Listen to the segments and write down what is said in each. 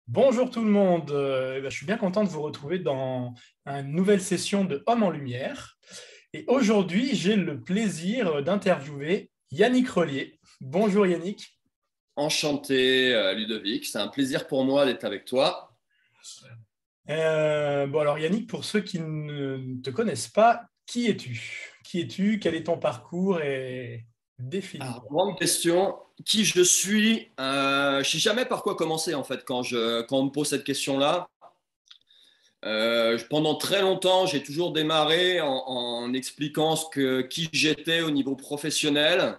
Bonjour tout le monde. Je suis bien content de vous retrouver dans une nouvelle session de Hommes en Lumière. Et aujourd'hui, j'ai le plaisir d'interviewer Yannick Relier. Bonjour Yannick. Enchanté, Ludovic. C'est un plaisir pour moi d'être avec toi. Bon alors Yannick, pour ceux qui ne te connaissent pas, qui es-tu? Qui es-tu? Quel est ton parcours? Et Alors, définis-toi. grande question. Qui je suis? Je ne sais jamais par quoi commencer en fait quand on me pose cette question-là. Pendant très longtemps, j'ai toujours démarré en expliquant qui j'étais au niveau professionnel.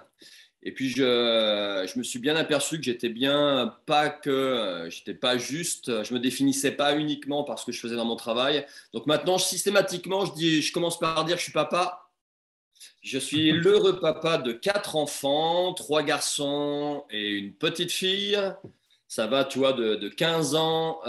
Et puis je me suis bien aperçu que j'étais bien pas que j'étais pas juste, je me définissais pas uniquement par ce que je faisais dans mon travail. Donc maintenant, systématiquement, je commence par dire que je suis papa. Je suis l'heureux papa de quatre enfants, trois garçons et une petite fille. Ça va, tu vois, de 15 ans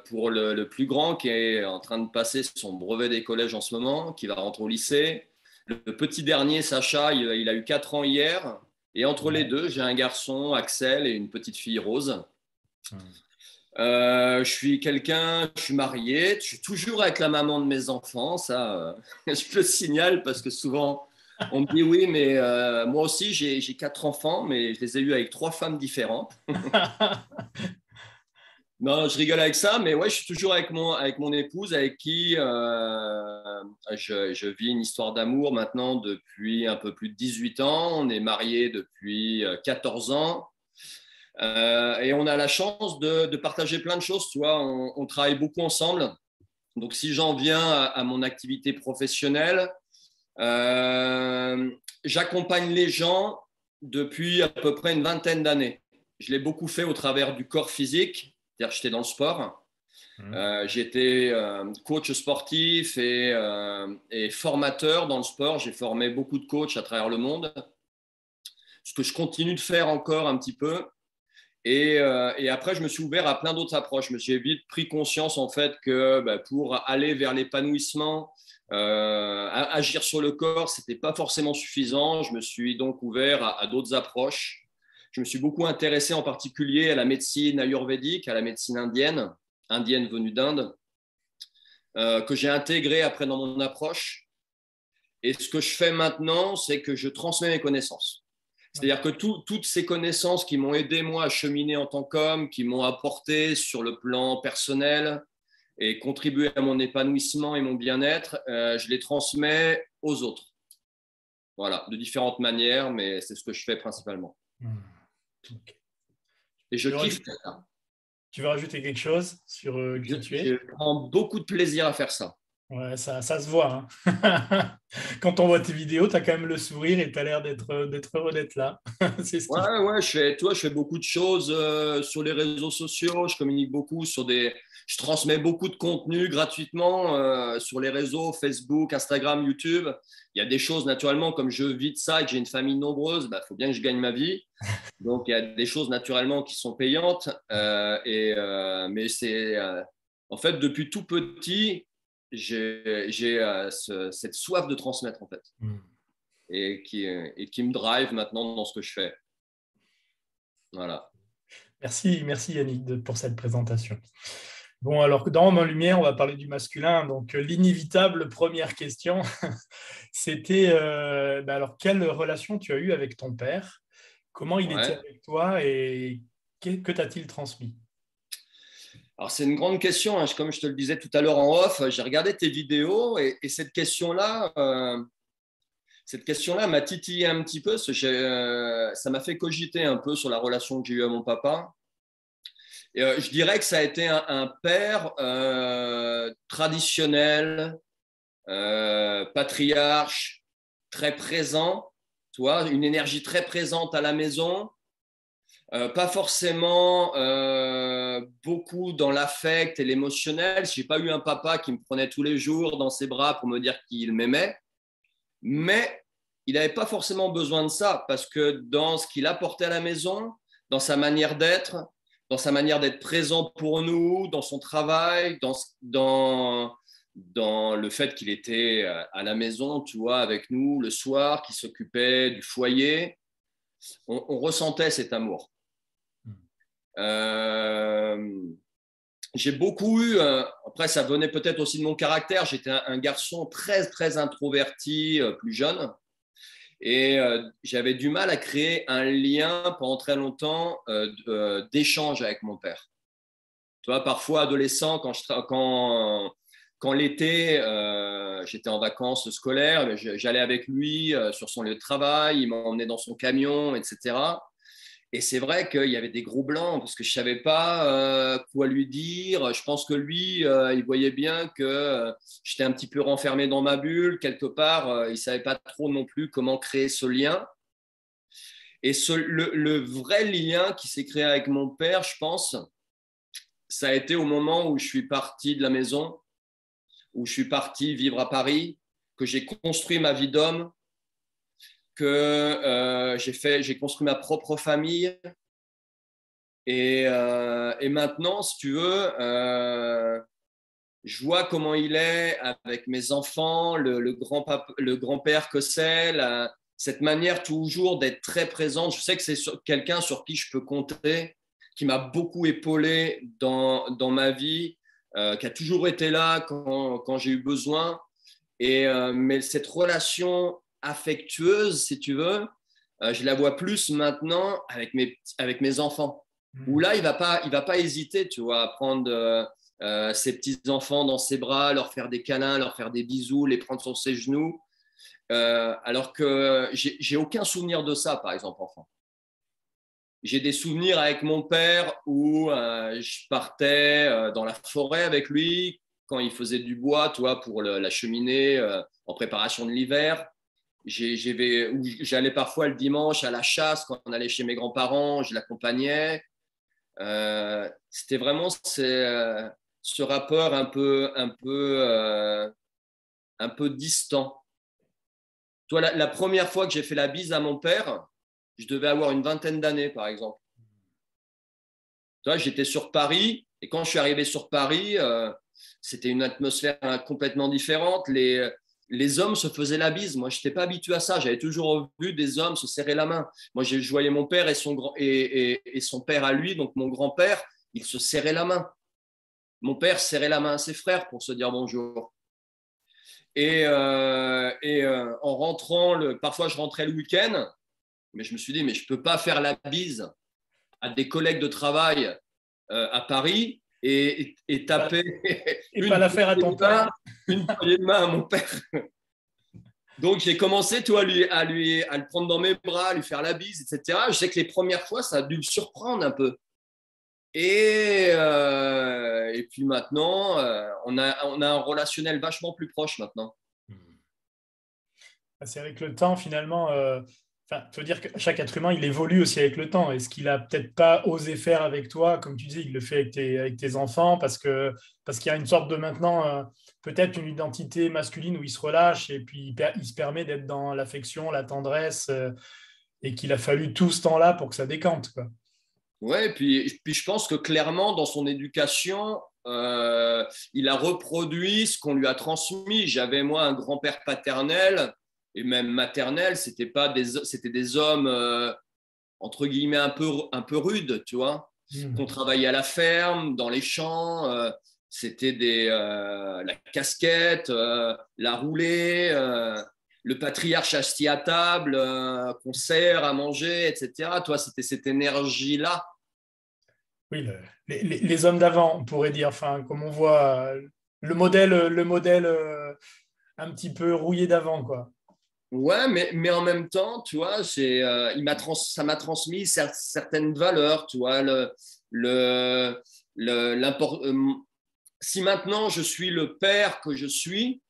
pour le plus grand qui est en train de passer son brevet des collèges en ce moment, qui va rentrer au lycée. Le petit dernier, Sacha, il a eu 4 ans hier. Et entre les deux, j'ai un garçon, Axel, et une petite fille, Rose. Je suis marié, je suis toujours avec la maman de mes enfants, ça, je le signale parce que souvent on me dit oui, mais moi aussi j'ai quatre enfants, mais je les ai eus avec trois femmes différentes. Non, je rigole avec ça, mais ouais, je suis toujours avec mon épouse, avec qui je vis une histoire d'amour maintenant depuis un peu plus de 18 ans. On est mariés depuis 14 ans. Et on a la chance de partager plein de choses, tu vois. On travaille beaucoup ensemble. Donc, si j'en viens à mon activité professionnelle, euh, j'accompagne les gens depuis à peu près une vingtaine d'années. Je l'ai beaucoup fait au travers du corps physique, c'est-à-dire que j'étais dans le sport. J'étais coach sportif et formateur dans le sport. J'ai formé beaucoup de coachs à travers le monde, ce que je continue de faire encore un petit peu. Et après, je me suis ouvert à plein d'autres approches. J'ai vite pris conscience en fait que pour aller vers l'épanouissement, agir sur le corps, c'était pas forcément suffisant. Je me suis donc ouvert à d'autres approches. Je me suis beaucoup intéressé en particulier à la médecine ayurvédique, à la médecine indienne venue d'Inde, que j'ai intégré après dans mon approche. Et ce que je fais maintenant, c'est que je transmets mes connaissances. C'est-à-dire que toutes ces connaissances qui m'ont aidé, moi, à cheminer en tant qu'homme, qui m'ont apporté sur le plan personnel et contribué à mon épanouissement et mon bien-être, je les transmets aux autres. Voilà, de différentes manières, mais c'est ce que je fais principalement. Ok. Et je Tu veux kiffe rajouter, ça. tu veux rajouter quelque chose sur qui tu Je es? prends beaucoup de plaisir à faire ça. Ouais, ça se voit, hein. Quand on voit tes vidéos, tu as quand même le sourire et tu as l'air d'être heureux d'être là. C'est ce Ouais, qui fait. ouais, je fais beaucoup de choses sur les réseaux sociaux. Je communique beaucoup je transmets beaucoup de contenu gratuitement sur les réseaux Facebook, Instagram, YouTube. Il y a des choses naturellement, comme je vis de ça et que j'ai une famille nombreuse, il faut bien que je gagne ma vie. Donc il y a des choses naturellement qui sont payantes. Mais en fait depuis tout petit, j'ai cette soif de transmettre en fait Hmm. et qui me drive maintenant dans ce que je fais. Voilà. Merci Yannick pour cette présentation. Bon, alors dans Homme en Lumière, on va parler du masculin. Donc, l'inévitable première question, c'était alors, quelle relation tu as eue avec ton père? Comment il était Ouais. avec toi et que t'a-t-il transmis? Alors, c'est une grande question, hein. Comme je te le disais tout à l'heure en off, j'ai regardé tes vidéos et cette question-là m'a titillé un petit peu. Ça m'a fait cogiter un peu sur la relation que j'ai eue à mon papa. Et, je dirais que ça a été un père traditionnel, patriarche, très présent, tu vois, une énergie très présente à la maison. Pas forcément beaucoup dans l'affect et l'émotionnel. Je n'ai pas eu un papa qui me prenait tous les jours dans ses bras pour me dire qu'il m'aimait, mais il n'avait pas forcément besoin de ça parce que dans ce qu'il apportait à la maison, dans sa manière d'être, dans sa manière d'être présent pour nous, dans son travail, dans le fait qu'il était à la maison, tu vois, avec nous le soir, qu'il s'occupait du foyer, on ressentait cet amour. Euh, j'ai beaucoup eu, après ça venait peut-être aussi de mon caractère, j'étais un garçon très, très introverti, plus jeune. Et j'avais du mal à créer un lien pendant très longtemps d'échange avec mon père. Tu vois, parfois adolescent, quand l'été, j'étais en vacances scolaires, j'allais avec lui sur son lieu de travail, il m'emmenait dans son camion, etc. Et c'est vrai qu'il y avait des gros blancs parce que je ne savais pas quoi lui dire. Je pense que lui, il voyait bien que j'étais un petit peu renfermé dans ma bulle. Quelque part, il ne savait pas trop non plus comment créer ce lien. Et le vrai lien qui s'est créé avec mon père, je pense, ça a été au moment où je suis parti de la maison, où je suis parti vivre à Paris, que j'ai construit ma vie d'homme, que j'ai construit ma propre famille. Et maintenant, si tu veux, je vois comment il est avec mes enfants, le grand-père que c'est, cette manière toujours d'être très présente. Je sais que c'est quelqu'un sur qui je peux compter, qui m'a beaucoup épaulé dans ma vie, qui a toujours été là quand j'ai eu besoin. Mais cette relation affectueuse, si tu veux, je la vois plus maintenant avec mes enfants. Où là, il va pas hésiter, tu vois, à prendre ses petits-enfants dans ses bras, leur faire des câlins, leur faire des bisous, les prendre sur ses genoux. Alors que j'ai aucun souvenir de ça, par exemple, enfant. J'ai des souvenirs avec mon père où je partais dans la forêt avec lui quand il faisait du bois, tu vois, pour la cheminée en préparation de l'hiver. J'allais parfois le dimanche à la chasse quand on allait chez mes grands-parents, je l'accompagnais. C'était vraiment ce rapport un peu distant. Toi, la première fois que j'ai fait la bise à mon père, je devais avoir une vingtaine d'années, par exemple. Toi, j'étais sur Paris, et quand je suis arrivé sur Paris, c'était une atmosphère complètement différente. Les hommes se faisaient la bise. Moi, je n'étais pas habitué à ça. J'avais toujours vu des hommes se serrer la main. Moi, je voyais mon père et son père à lui, donc mon grand-père, ils se serraient la main. Mon père serrait la main à ses frères pour se dire bonjour. En rentrant, parfois je rentrais le week-end, mais je me suis dit, mais je ne peux pas faire la bise à des collègues de travail à Paris et taper pas la faire à ton père. Une poignée de main à mon père. Donc j'ai commencé toi, à le prendre dans mes bras, à lui faire la bise, etc. Je sais que les premières fois, ça a dû le surprendre un peu. Et puis maintenant, on a un relationnel vachement plus proche maintenant. C'est avec le temps, finalement. Il faut dire que chaque être humain, il évolue aussi avec le temps. Et ce qu'il n'a peut-être pas osé faire avec toi, comme tu dis, il le fait avec tes enfants parce qu'il y a une sorte de maintenant, peut-être une identité masculine où il se relâche et puis il se permet d'être dans l'affection, la tendresse et qu'il a fallu tout ce temps-là pour que ça décante, quoi. Ouais, puis je pense que clairement, dans son éducation, il a reproduit ce qu'on lui a transmis. J'avais, moi, un grand-père paternel et même maternel. C'était des hommes, entre guillemets, un peu rudes, tu vois, qu'on travaillait à la ferme, dans les champs. C'était la casquette, la roulée, le patriarche assis à table, qu'on sert à manger, etc. Toi, c'était cette énergie-là. Oui, les hommes d'avant, on pourrait dire, enfin, comme on voit le modèle un petit peu rouillé d'avant, quoi. Ouais, mais en même temps, tu vois, ça m'a transmis certaines valeurs, tu vois. Si maintenant je suis le père que je suis,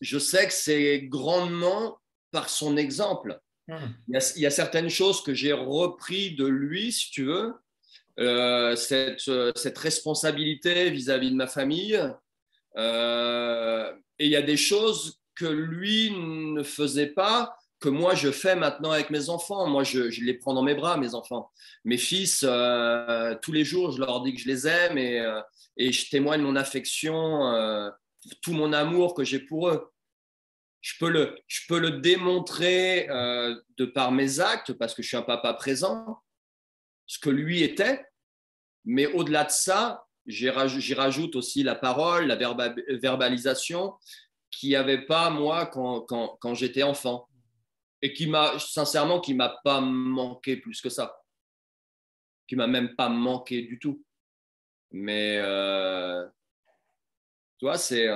je sais que c'est grandement par son exemple. Il y a certaines choses que j'ai repris de lui, si tu veux, cette responsabilité vis-à-vis de ma famille. Et il y a des choses que lui ne faisait pas, que moi je fais maintenant avec mes enfants. Moi, je les prends dans mes bras, mes enfants. Mes fils, tous les jours, je leur dis que je les aime et je témoigne mon affection, tout mon amour que j'ai pour eux. Je peux le démontrer de par mes actes, parce que je suis un papa présent, ce que lui était. Mais au-delà de ça, j'y rajoute aussi la parole, la verbalisation, qu'il n'y avait pas moi quand j'étais enfant. Et sincèrement, qui m'a pas manqué plus que ça. Qui m'a même pas manqué du tout. Mais, tu vois, c'est...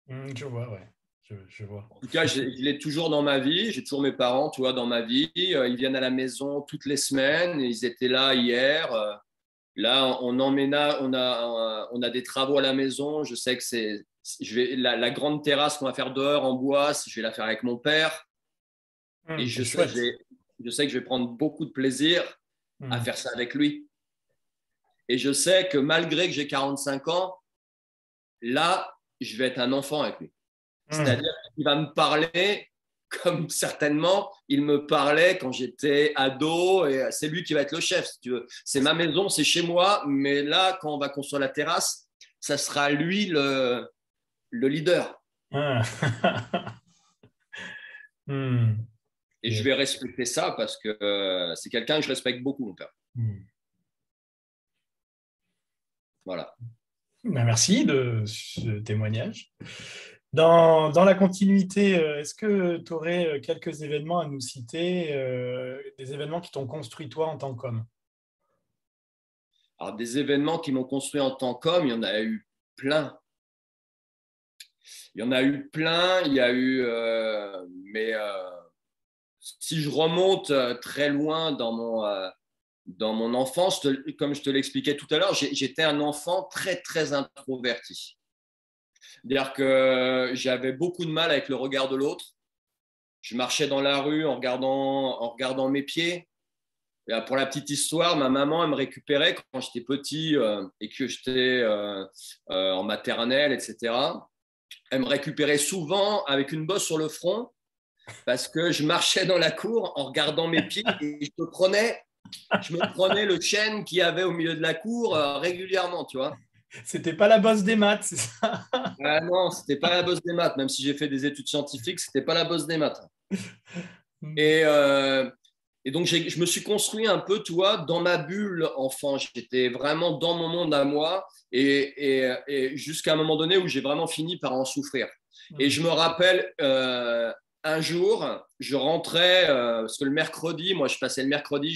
Je vois, ouais. Je vois. En tout cas, je l'ai toujours dans ma vie. J'ai toujours mes parents, tu vois, dans ma vie. Ils viennent à la maison toutes les semaines. Ils étaient là hier. Là, on a des travaux à la maison. Je sais que la grande terrasse qu'on va faire dehors en bois, je vais la faire avec mon père. Et C'est chouette. je sais que je vais prendre beaucoup de plaisir à faire ça avec lui. Et je sais que malgré que j'ai 45 ans, là, je vais être un enfant avec lui. C'est-à-dire qu'il va me parler comme certainement il me parlait quand j'étais ado, et c'est lui qui va être le chef, si tu veux. C'est ma maison, c'est chez moi, mais là, quand on va construire la terrasse, ça sera lui le leader. Et je vais respecter ça parce que c'est quelqu'un que je respecte beaucoup, mon père. Voilà. Merci de ce témoignage. Dans la continuité, est-ce que tu aurais quelques événements à nous citer, des événements qui t'ont construit toi en tant qu'homme? Alors, des événements qui m'ont construit en tant qu'homme, il y en a eu plein. Il y en a eu plein. Il y a eu, mais si je remonte très loin dans mon enfance, comme je te l'expliquais tout à l'heure, j'étais un enfant très, très introverti. C'est-à-dire que j'avais beaucoup de mal avec le regard de l'autre. Je marchais dans la rue en regardant mes pieds. Et pour la petite histoire, ma maman, elle me récupérait quand j'étais petit et que j'étais en maternelle, etc. Elle me récupérait souvent avec une bosse sur le front parce que je marchais dans la cour en regardant mes pieds et je me prenais le chêne qu'il y avait au milieu de la cour régulièrement, tu vois. C'était pas la bosse des maths, c'est ça? Ah non, c'était pas la bosse des maths. Même si j'ai fait des études scientifiques, c'était pas la bosse des maths. Et, et donc, je me suis construit un peu, tu vois, dans ma bulle enfant. J'étais vraiment dans mon monde à moi et jusqu'à un moment donné où j'ai vraiment fini par en souffrir. Et je me rappelle, un jour, je rentrais, parce que le mercredi, moi, je passais le mercredi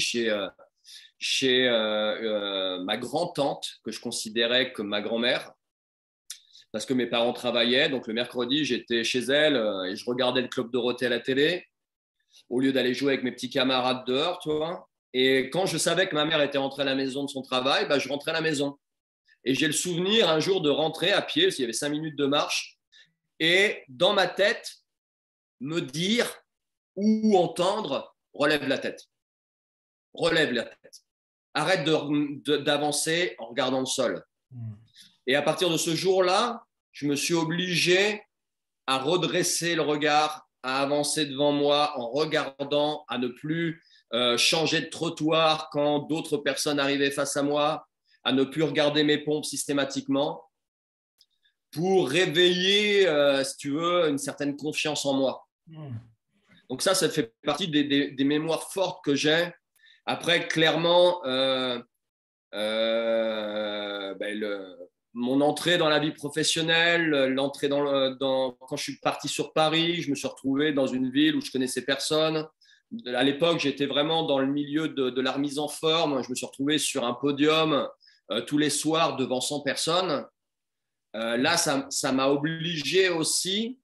chez ma grand-tante, que je considérais comme ma grand-mère, parce que mes parents travaillaient. Donc, le mercredi, j'étais chez elle et je regardais le Club Dorothée à la télé, au lieu d'aller jouer avec mes petits camarades dehors, tu vois. Et quand je savais que ma mère était rentrée à la maison de son travail, bah, je rentrais à la maison. Et j'ai le souvenir un jour de rentrer à pied, parce qu'il y avait 5 minutes de marche, et dans ma tête, me dire ou entendre « relève la tête, relève la tête, arrête d'avancer en regardant le sol ». Et à partir de ce jour-là, je me suis obligé à redresser le regard, à avancer devant moi en regardant, à ne plus changer de trottoir quand d'autres personnes arrivaient face à moi, à ne plus regarder mes pompes systématiquement, pour réveiller, si tu veux, une certaine confiance en moi. Donc ça fait partie des mémoires fortes que j'ai. Après, clairement, mon entrée dans la vie professionnelle, l'entrée quand je suis parti sur Paris, je me suis retrouvé dans une ville où je connaissais personne. À l'époque, j'étais vraiment dans le milieu de la remise en forme. Je me suis retrouvé sur un podium tous les soirs devant 100 personnes. Là, ça m'a obligé aussi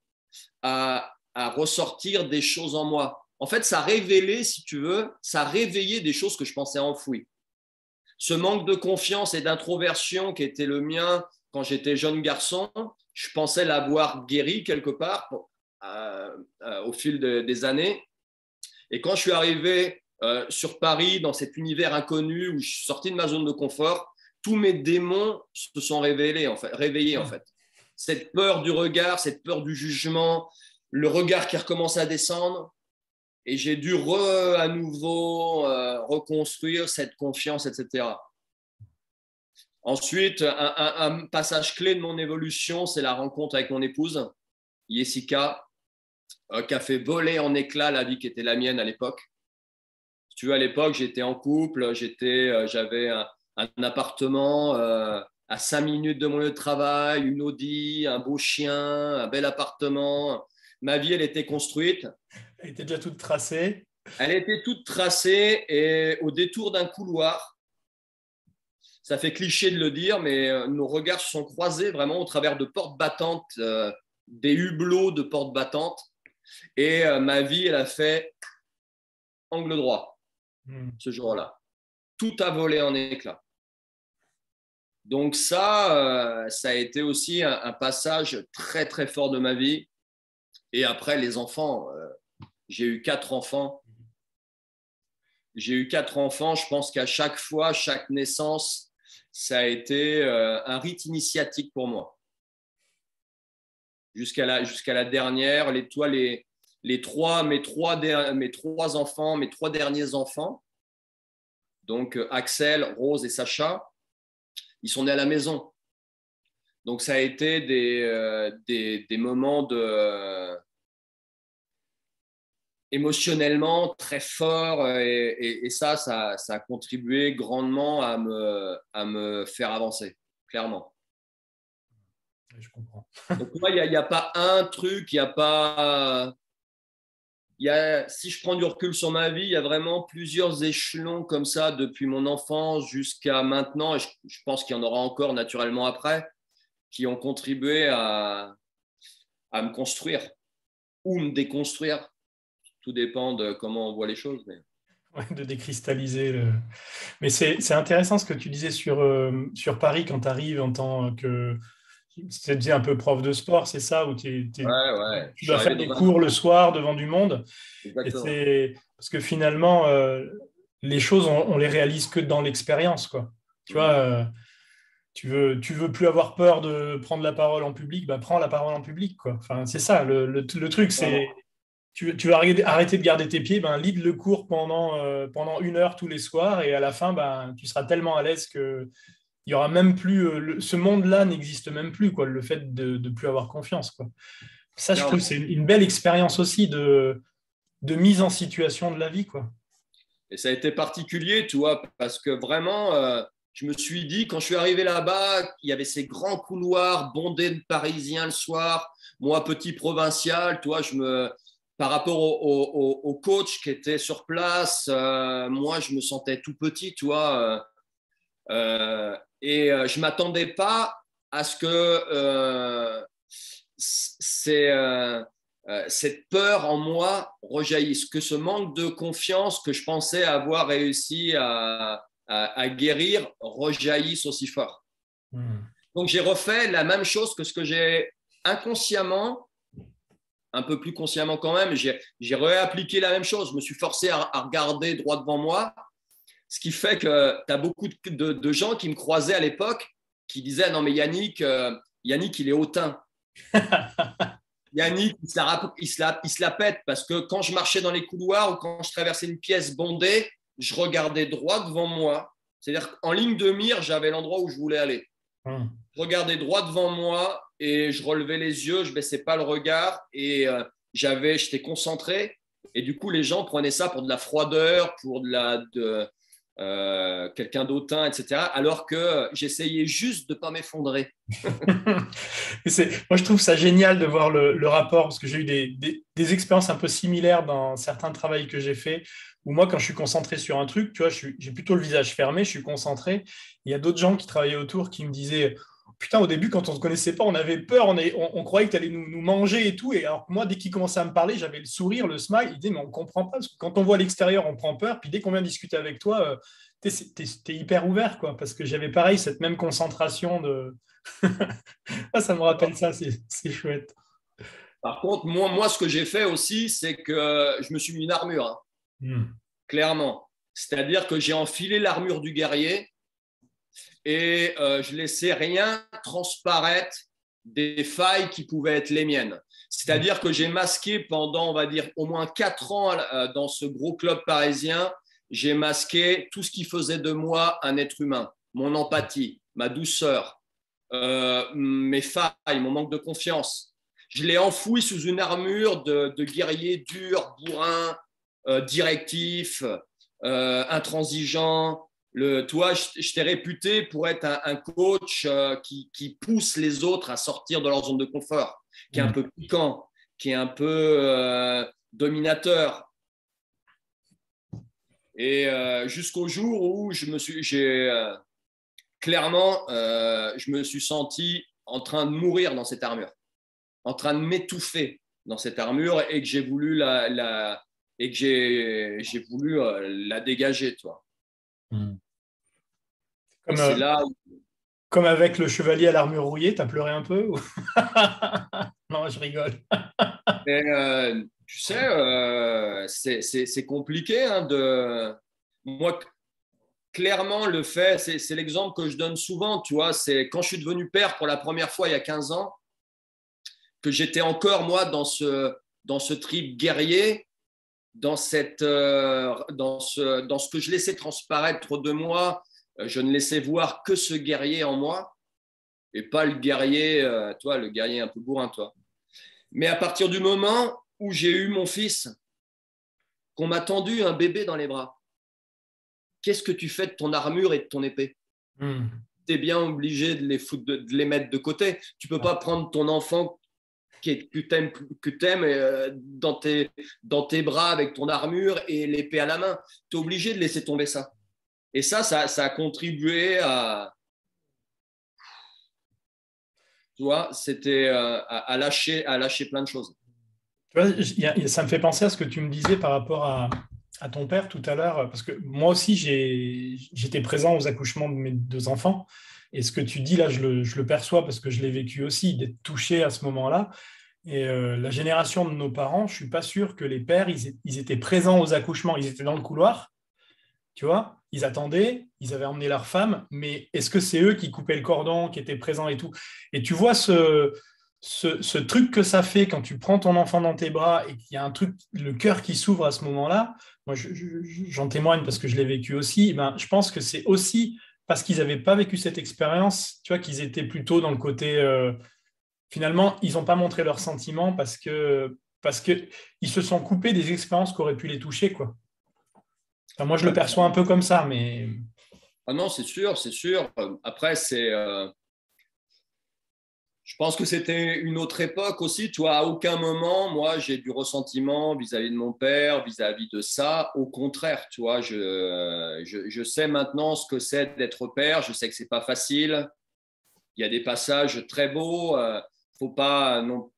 à ressortir des choses en moi. En fait, ça a révélé, si tu veux, ça a réveillé des choses que je pensais enfouies. Ce manque de confiance et d'introversion qui était le mien quand j'étais jeune garçon, je pensais l'avoir guéri quelque part au fil des années. Et quand je suis arrivé sur Paris, dans cet univers inconnu où je suis sorti de ma zone de confort, tous mes démons se sont réveillés en fait. Cette peur du regard, cette peur du jugement, le regard qui recommence à descendre. Et j'ai dû à nouveau reconstruire cette confiance, etc. Ensuite, un passage clé de mon évolution, c'est la rencontre avec mon épouse, Jessica, qui a fait voler en éclats la vie qui était la mienne à l'époque. Si tu veux, à l'époque, j'étais en couple, j'avais un appartement à 5 minutes de mon lieu de travail, une Audi, un beau chien, un bel appartement. Ma vie, elle était construite. Elle était déjà toute tracée. Elle était toute tracée et au détour d'un couloir, ça fait cliché de le dire, mais nos regards se sont croisés vraiment au travers de portes battantes, des hublots de portes battantes. Et ma vie, elle a fait angle droit ce jour-là. Tout a volé en éclats. Donc ça a été aussi un passage très, très fort de ma vie. Et après, les enfants, j'ai eu 4 enfants. J'ai eu 4 enfants. Je pense qu'à chaque fois, chaque naissance, ça a été un rite initiatique pour moi. Jusqu'à la dernière, mes trois enfants, mes 3 derniers enfants, donc Axel, Rose et Sacha, ils sont nés à la maison. Donc, ça a été des moments émotionnellement très forts et ça a contribué grandement à me faire avancer, clairement. Je comprends. Donc, moi, il n'y a pas un truc, il n'y a pas… si je prends du recul sur ma vie, il y a vraiment plusieurs échelons comme ça depuis mon enfance jusqu'à maintenant. Et je pense qu'il y en aura encore naturellement après qui ont contribué à me construire ou me déconstruire. Tout dépend de comment on voit les choses. Mais… Ouais, de décristalliser. Mais c'est intéressant ce que tu disais sur Paris quand tu arrives en tant que… C'est un peu prof de sport, c'est ça, où Ouais. tu dois faire des cours le soir devant du monde. Exactement. Et parce que finalement, les choses, on les réalise que dans l'expérience, quoi. Tu vois, tu veux plus avoir peur de prendre la parole en public, bah, prends la parole en public, quoi. Enfin, c'est ça, le truc, c'est… Tu veux arrêter de garder tes pieds, ben, lead le cours pendant 1 heure tous les soirs et à la fin, ben, tu seras tellement à l'aise que il y aura même plus ce monde-là n'existe même plus, quoi, le fait de ne plus avoir confiance, quoi. Ça, je trouve, c'est une belle expérience aussi de mise en situation de la vie, quoi. Et ça a été particulier, tu vois, parce que vraiment, je me suis dit, quand je suis arrivé là-bas, il y avait ces grands couloirs bondés de Parisiens le soir. Moi, petit provincial, tu vois, par rapport au coach qui était sur place, moi, je me sentais tout petit, tu vois. Et je ne m'attendais pas à ce que cette peur en moi rejaillisse, que ce manque de confiance que je pensais avoir réussi à guérir rejaillisse aussi fort. Donc, j'ai refait la même chose que ce que j'ai inconsciemment, un peu plus consciemment quand même, j'ai réappliqué la même chose. Je me suis forcé à regarder droit devant moi. Ce qui fait que tu as beaucoup de gens qui me croisaient à l'époque qui disaient non mais Yannick, il est hautain. Yannick, il se la pète parce que quand je marchais dans les couloirs ou quand je traversais une pièce bondée, je regardais droit devant moi. C'est-à-dire qu'en ligne de mire, j'avais l'endroit où je voulais aller. Je regardais droit devant moi et je relevais les yeux, je ne baissais pas le regard et j'étais concentré. Et du coup, les gens prenaient ça pour de la froideur, pour quelqu'un d'autant, etc. Alors que j'essayais juste de ne pas m'effondrer. Moi, je trouve ça génial de voir le rapport, parce que j'ai eu des expériences un peu similaires dans certains travaux que j'ai fait, où moi, quand je suis concentré sur un truc, tu vois, j'ai plutôt le visage fermé, je suis concentré. Il y a d'autres gens qui travaillaient autour qui me disaient, putain, au début, quand on ne se connaissait pas, on avait peur, on croyait que tu allais nous manger et tout. Et alors que moi, dès qu'ils commençaient à me parler, j'avais le sourire, le smile. Ils disaient, mais on ne comprend pas. Parce que quand on voit à l'extérieur, on prend peur. Puis dès qu'on vient discuter avec toi, t'es hyper ouvert, quoi. Parce que j'avais pareil, cette même concentration de. Ah, ça me rappelle ça, c'est chouette. Par contre, moi, ce que j'ai fait aussi, c'est que je me suis mis une armure, clairement. C'est-à-dire que j'ai enfilé l'armure du guerrier et je ne laissais rien transparaître des failles qui pouvaient être les miennes. C'est-à-dire que j'ai masqué pendant, on va dire, au moins 4 ans dans ce gros club parisien, j'ai masqué tout ce qui faisait de moi un être humain, mon empathie, ma douceur, mes failles, mon manque de confiance. Je l'ai enfoui sous une armure de guerrier dur, bourrin, directif, intransigeant. Toi, je t'ai réputé pour être un coach qui pousse les autres à sortir de leur zone de confort, qui est un peu piquant, qui est un peu dominateur. Et jusqu'au jour où clairement, je me suis senti en train de mourir dans cette armure, en train de m'étouffer dans cette armure et que j'ai voulu j'ai voulu la dégager, toi. Comme, C'est là où... comme avec le chevalier à l'armure rouillée, t'as pleuré un peu ou... Non, je rigole. Et, tu sais, c'est compliqué hein, Moi, clairement, le fait, c'est l'exemple que je donne souvent, tu vois, c'est quand je suis devenu père pour la première fois il y a 15 ans, que j'étais encore, moi, dans ce trip guerrier, dans ce que je laissais transparaître de moi. Je ne laissais voir que ce guerrier en moi et pas le guerrier, toi, le guerrier un peu bourrin, toi. Mais à partir du moment où j'ai eu mon fils, qu'on m'a tendu un bébé dans les bras, qu'est-ce que tu fais de ton armure et de ton épée? Tu es bien obligé de les mettre de côté. Tu peux pas prendre ton enfant que t'aimes dans tes bras avec ton armure et l'épée à la main. Tu es obligé de laisser tomber ça. Et ça a contribué tu vois, c'était à lâcher plein de choses. Tu vois, ça me fait penser à ce que tu me disais par rapport à ton père tout à l'heure, parce que moi aussi, j'étais présent aux accouchements de mes deux enfants. Et ce que tu dis là, je le perçois parce que je l'ai vécu aussi, d'être touché à ce moment-là. Et la génération de nos parents, je ne suis pas sûr que les pères, ils étaient présents aux accouchements. Ils étaient dans le couloir, tu vois, ils attendaient, ils avaient emmené leur femme, mais est-ce que c'est eux qui coupaient le cordon, qui étaient présents et tout? Et tu vois ce truc que ça fait quand tu prends ton enfant dans tes bras et qu'il y a un truc, le cœur qui s'ouvre à ce moment-là, moi j'en témoigne parce que je l'ai vécu aussi, ben, je pense que c'est aussi parce qu'ils n'avaient pas vécu cette expérience, tu vois, qu'ils étaient plutôt dans le côté, finalement, ils n'ont pas montré leurs sentiments parce que ils se sont coupés des expériences qui auraient pu les toucher, quoi. Enfin, moi, je le perçois un peu comme ça, mais... Ah non, c'est sûr, c'est sûr. Après, je pense que c'était une autre époque aussi. Tu vois, à aucun moment, moi, j'ai du ressentiment vis-à-vis de mon père, vis-à-vis de ça. Au contraire, tu vois, je sais maintenant ce que c'est d'être père. Je sais que c'est pas facile. Il y a des passages très beaux. Faut pas non.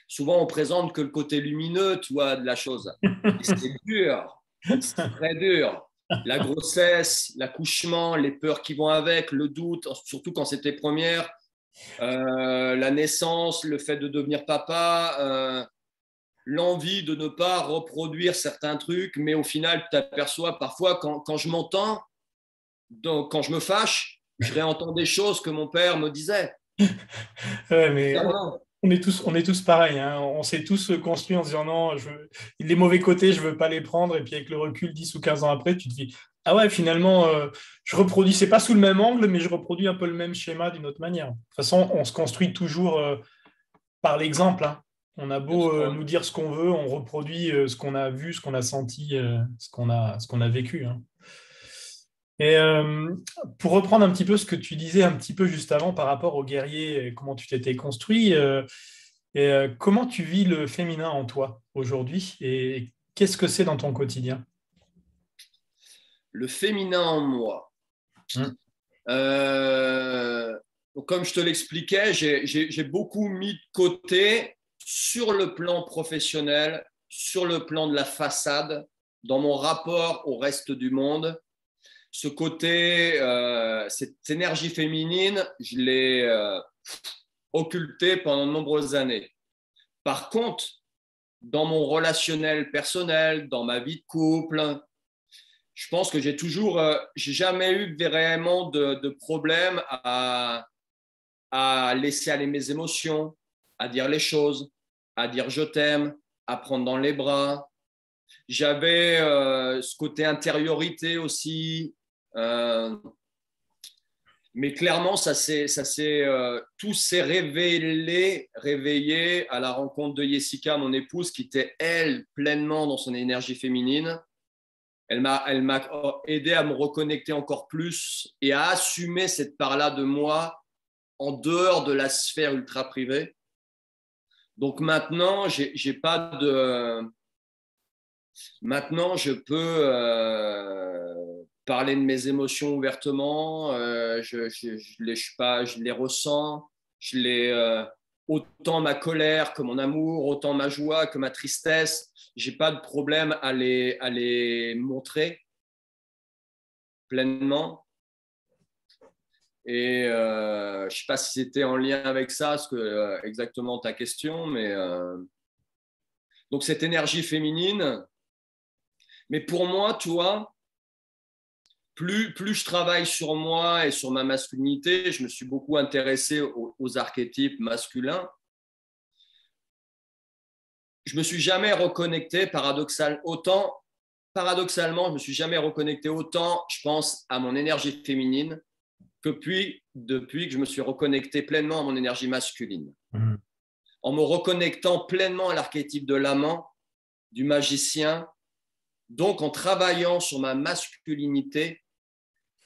Souvent, on présente que le côté lumineux, tu vois, de la chose. Et c'est dur. C'est très dur. La grossesse, l'accouchement, les peurs qui vont avec, le doute, surtout quand c'était première, la naissance, le fait de devenir papa, l'envie de ne pas reproduire certains trucs, mais au final, tu t'aperçois parfois quand je m'entends, quand je me fâche, je réentends des choses que mon père me disait. Ouais, mais Clairement. on est tous pareils, hein. On s'est tous construits en se disant non, les mauvais côtés, je ne veux pas les prendre. Et puis avec le recul, 10 ou 15 ans après, tu te dis, ah ouais, finalement, je reproduis, c'est pas sous le même angle, mais je reproduis un peu le même schéma d'une autre manière. De toute façon, on se construit toujours par l'exemple, hein. On a Bien beau sûr. nous dire ce qu'on veut, on reproduit ce qu'on a vu, ce qu'on a senti, ce qu'on a vécu, hein. Et pour reprendre un petit peu ce que tu disais un petit peu juste avant par rapport aux guerriers, et comment tu t'étais construit, comment tu vis le féminin en toi aujourd'hui et qu'est-ce que c'est dans ton quotidien? Le féminin en moi. Hum. Donc, comme je te l'expliquais, j'ai beaucoup mis de côté sur le plan professionnel, sur le plan de la façade, dans mon rapport au reste du monde. Ce côté, cette énergie féminine, je l'ai occultée pendant de nombreuses années. Par contre, dans mon relationnel personnel, dans ma vie de couple, je pense que j'ai jamais eu vraiment de problème à laisser aller mes émotions, à dire les choses, à dire je t'aime, à prendre dans les bras. J'avais ce côté intériorité aussi. Euh, mais clairement, tout s'est réveillé à la rencontre de Jessica, mon épouse, qui était, elle, pleinement dans son énergie féminine. Elle m'a aidé à me reconnecter encore plus et à assumer cette part-là de moi en dehors de la sphère ultra privée. Donc maintenant, je peux parler de mes émotions ouvertement. Je les ressens. Autant ma colère que mon amour, autant ma joie que ma tristesse. J'ai pas de problème à les montrer pleinement. Et je ne sais pas si c'était en lien avec ça, exactement ta question, mais donc cette énergie féminine. Mais pour moi, tu vois, plus je travaille sur moi et sur ma masculinité, je me suis beaucoup intéressé aux archétypes masculins. Je me suis jamais reconnecté paradoxalement, je me suis jamais reconnecté autant, je pense, à mon énergie féminine que depuis que je me suis reconnecté pleinement à mon énergie masculine. En me reconnectant pleinement à l'archétype de l'amant, du magicien, donc en travaillant sur ma masculinité,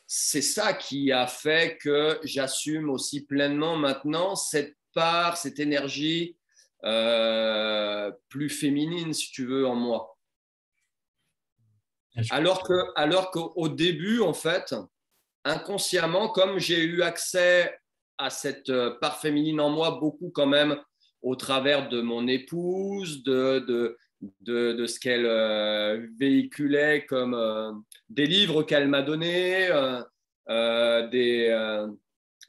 c'est ça qui a fait que j'assume aussi pleinement maintenant cette part, cette énergie plus féminine, si tu veux, en moi. Alors qu'au début, en fait, inconsciemment, comme j'ai eu accès à cette part féminine en moi, beaucoup quand même au travers de mon épouse, de ce qu'elle véhiculait comme des livres qu'elle m'a donnés,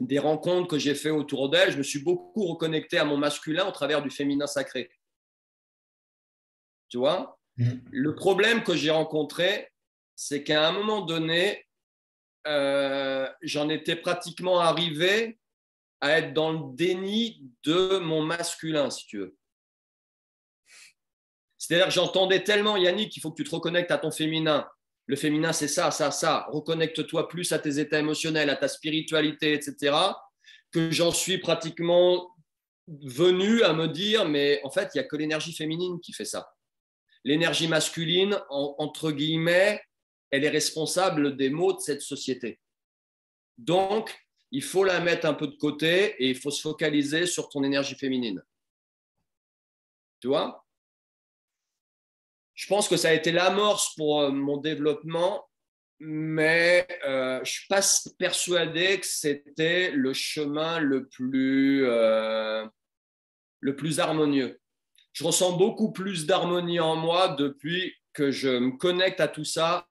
des rencontres que j'ai fait autour d'elle, je me suis beaucoup reconnecté à mon masculin au travers du féminin sacré. Tu vois ? Le problème que j'ai rencontré, c'est qu'à un moment donné, j'en étais pratiquement arrivé à être dans le déni de mon masculin, si tu veux. C'est-à-dire que j'entendais tellement, Yannick, il faut que tu te reconnectes à ton féminin. Le féminin, c'est ça, ça, ça. Reconnecte-toi plus à tes états émotionnels, à ta spiritualité, etc. Que j'en suis pratiquement venu à me dire, mais en fait, il n'y a que l'énergie féminine qui fait ça. L'énergie masculine, entre guillemets, elle est responsable des maux de cette société. Donc, il faut la mettre un peu de côté et il faut se focaliser sur ton énergie féminine. Tu vois ? Je pense que ça a été l'amorce pour mon développement, mais je ne suis pas persuadé que c'était le chemin le plus harmonieux. Je ressens beaucoup plus d'harmonie en moi depuis que je me connecte à tout ça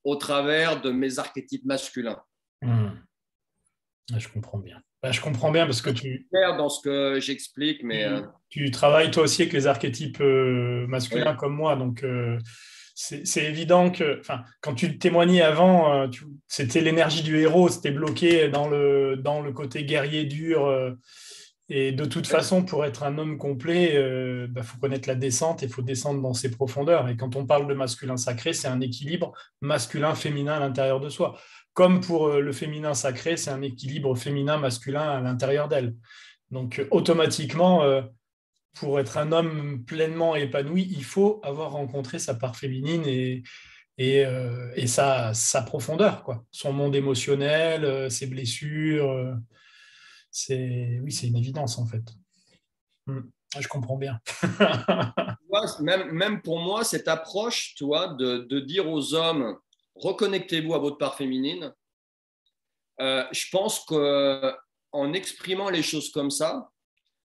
au travers de mes archétypes masculins. Je comprends bien. Je comprends bien parce que tu... Dans ce que j'explique, mais... Tu travailles toi aussi avec les archétypes masculins comme moi, donc c'est évident que, quand tu témoignais avant, c'était l'énergie du héros, c'était bloqué dans le côté guerrier dur. Et de toute façon, pour être un homme complet, faut connaître la descente et il faut descendre dans ses profondeurs. Et quand on parle de masculin sacré, c'est un équilibre masculin-féminin à l'intérieur de soi. Comme pour le féminin sacré, c'est un équilibre féminin-masculin à l'intérieur d'elle. Donc, automatiquement, pour être un homme pleinement épanoui, il faut avoir rencontré sa part féminine et sa profondeur, quoi. Son monde émotionnel, ses blessures. Oui, c'est une évidence, en fait. Je comprends bien. Même pour moi, cette approche, tu vois, de dire aux hommes, reconnectez-vous à votre part féminine, je pense qu'en exprimant les choses comme ça,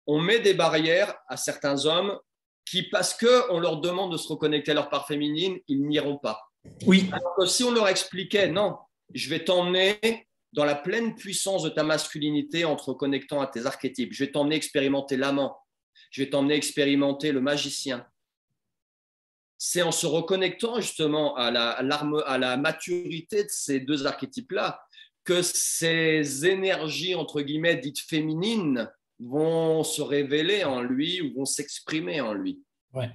on met des barrières à certains hommes qui, parce qu'on leur demande de se reconnecter à leur part féminine, ils n'iront pas. Oui. Alors que si on leur expliquait, non, je vais t'emmener dans la pleine puissance de ta masculinité en te reconnectant à tes archétypes. Je vais t'emmener expérimenter l'amant. Je vais t'emmener expérimenter le magicien. C'est en se reconnectant justement à la maturité de ces deux archétypes-là que ces énergies, entre guillemets, dites féminines, vont se révéler en lui ou vont s'exprimer en lui. Ouais.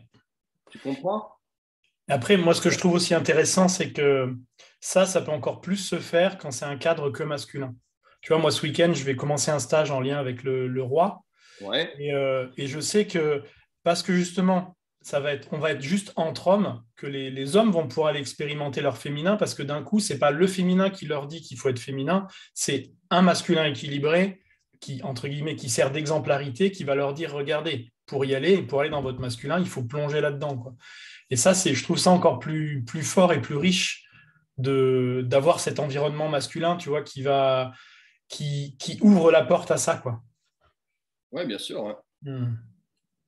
Tu comprends ? Après, moi, ce que je trouve aussi intéressant, c'est que ça peut encore plus se faire quand c'est un cadre que masculin. Tu vois, moi, ce week-end, je vais commencer un stage en lien avec le roi. Ouais. Et je sais que, parce que justement, on va être juste entre hommes, que les hommes vont pouvoir aller expérimenter leur féminin, parce que d'un coup, c'est pas le féminin qui leur dit qu'il faut être féminin, c'est un masculin équilibré qui, entre guillemets, qui sert d'exemplarité, qui va leur dire, regardez, pour y aller, pour aller dans votre masculin, il faut plonger là-dedans, quoi. Et ça, je trouve ça encore plus fort et plus riche d'avoir cet environnement masculin, tu vois, qui ouvre la porte à ça, quoi. Oui, bien sûr. Ouais.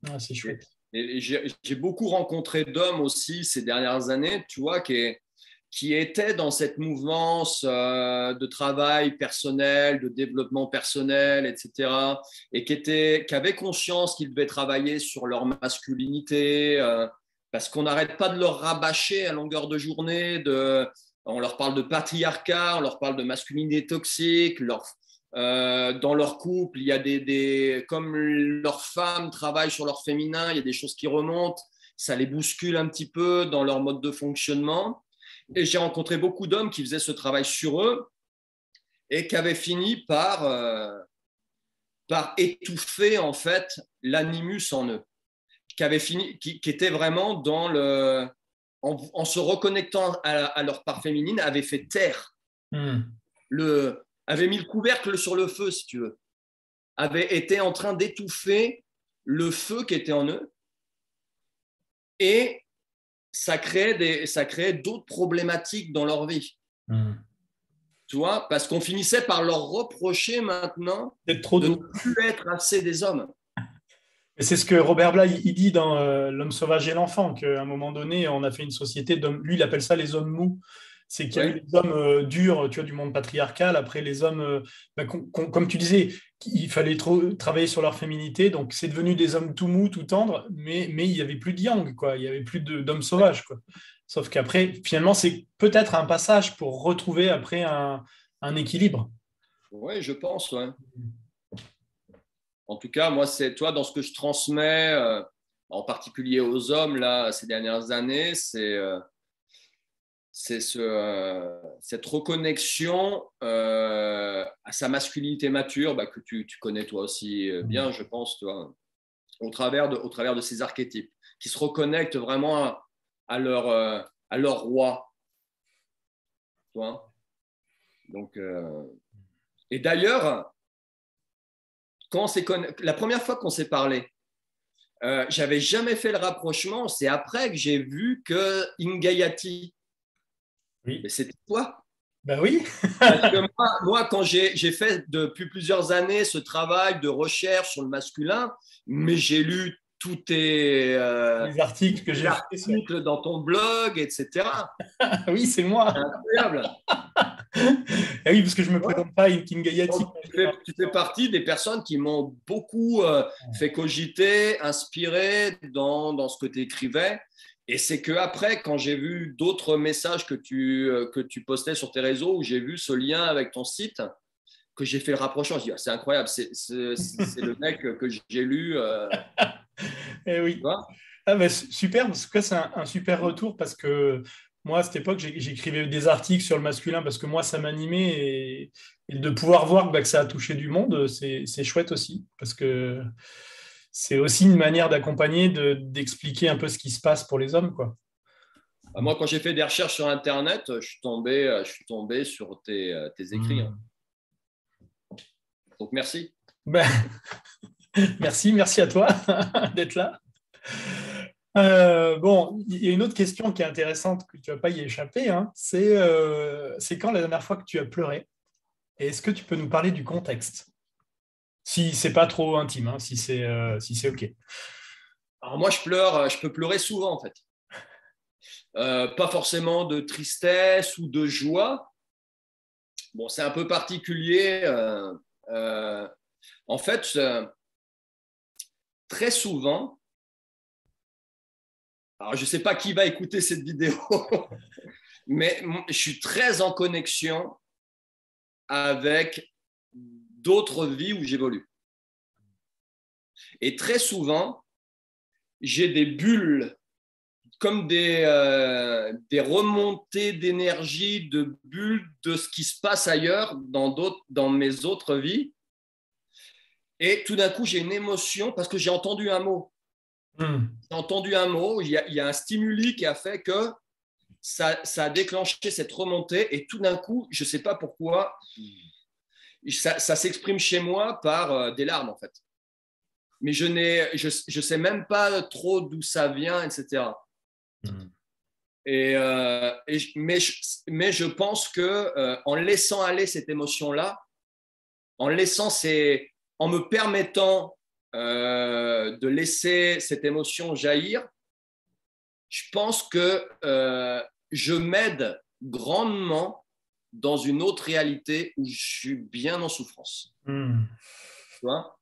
Ah, c'est chouette. Et j'ai beaucoup rencontré d'hommes aussi ces dernières années, tu vois, qui étaient dans cette mouvance de travail personnel, de développement personnel, etc., et qui avaient conscience qu'ils devaient travailler sur leur masculinité, parce qu'on n'arrête pas de leur rabâcher à longueur de journée, on leur parle de patriarcat, on leur parle de masculinité toxique, dans leur couple, il y a comme leurs femmes travaillent sur leur féminin, il y a des choses qui remontent, ça les bouscule un petit peu dans leur mode de fonctionnement. Et j'ai rencontré beaucoup d'hommes qui faisaient ce travail sur eux et qui avaient fini par étouffer en fait l'animus en eux, qui était vraiment en se reconnectant à leur part féminine, avaient fait taire avait mis le couvercle sur le feu, si tu veux, avait été en train d'étouffer le feu qui était en eux, et ça créait d'autres problématiques dans leur vie. Tu vois, parce qu'on finissait par leur reprocher maintenant de ne plus être assez des hommes. Et c'est ce que Robert Bly il dit dans L'homme sauvage et l'enfant, qu'à un moment donné, on a fait une société d'hommes, lui il appelle ça les hommes mous. C'est qu'il y a eu les hommes durs, tu vois, du monde patriarcal, après les hommes, comme tu disais, il fallait travailler sur leur féminité, donc c'est devenu des hommes tout mous, tout tendres, mais il n'y avait plus de yang, quoi, il n'y avait plus d'hommes sauvages, quoi. Sauf qu'après, finalement, c'est peut-être un passage pour retrouver après un équilibre. Oui, je pense, ouais. En tout cas, moi, c'est toi, dans ce que je transmets, en particulier aux hommes, là, ces dernières années, c'est cette reconnexion à sa masculinité mature, que tu connais toi aussi bien, je pense, toi, au travers de ces archétypes, qui se reconnectent vraiment à leur roi. Toi. Donc, et d'ailleurs, la première fois qu'on s'est parlé, j'avais jamais fait le rapprochement. C'est après que j'ai vu que Ingayati, oui. Mais c'était toi. Ben oui. Parce que moi, quand j'ai fait depuis plusieurs années ce travail de recherche sur le masculin, mais j'ai lu tous tes les articles que j'ai fait dans ton blog, etc. Oui, c'est moi. C'est incroyable. Et oui, parce que je ne me présente pas à Kingayati. Tu fais partie des personnes qui m'ont beaucoup fait cogiter, inspiré dans ce que tu écrivais. Et c'est qu'après, quand j'ai vu d'autres messages que tu postais sur tes réseaux, où j'ai vu ce lien avec ton site, que j'ai fait le rapprochement. Je dis, c'est incroyable, c'est le mec que j'ai lu. Eh oui. Super, parce que c'est un super retour, parce que moi, à cette époque, j'écrivais des articles sur le masculin parce que moi, ça m'animait, et de pouvoir voir que ça a touché du monde, c'est chouette aussi, parce que c'est aussi une manière d'accompagner, d'expliquer un peu ce qui se passe pour les hommes, quoi. Moi, quand j'ai fait des recherches sur Internet, je suis tombé sur tes écrits. Donc, merci. Merci à toi d'être là. Bon, il y a une autre question qui est intéressante, que tu ne vas pas y échapper, hein. C'est quand la dernière fois que tu as pleuré? Et est-ce que tu peux nous parler du contexte? Si c'est pas trop intime, hein, si c'est OK. Alors moi, je peux pleurer souvent, en fait. Pas forcément de tristesse ou de joie. Bon, c'est un peu particulier. En fait, très souvent, alors je ne sais pas qui va écouter cette vidéo, mais je suis très en connexion avec d'autres vies où j'évolue. Et très souvent, j'ai des bulles, comme des remontées d'énergie, de bulles de ce qui se passe ailleurs dans mes autres vies. Et tout d'un coup, j'ai une émotion parce que j'ai entendu un mot. J'ai entendu un mot, il y a un stimuli qui a fait que ça a déclenché cette remontée et tout d'un coup, je ne sais pas pourquoi, ça s'exprime chez moi par des larmes en fait. Mais je sais même pas trop d'où ça vient, etc. Mais je pense que en laissant aller cette émotion-là, en me permettant de laisser cette émotion jaillir, je pense que je m'aide grandement dans une autre réalité où je suis bien en souffrance. Tu vois?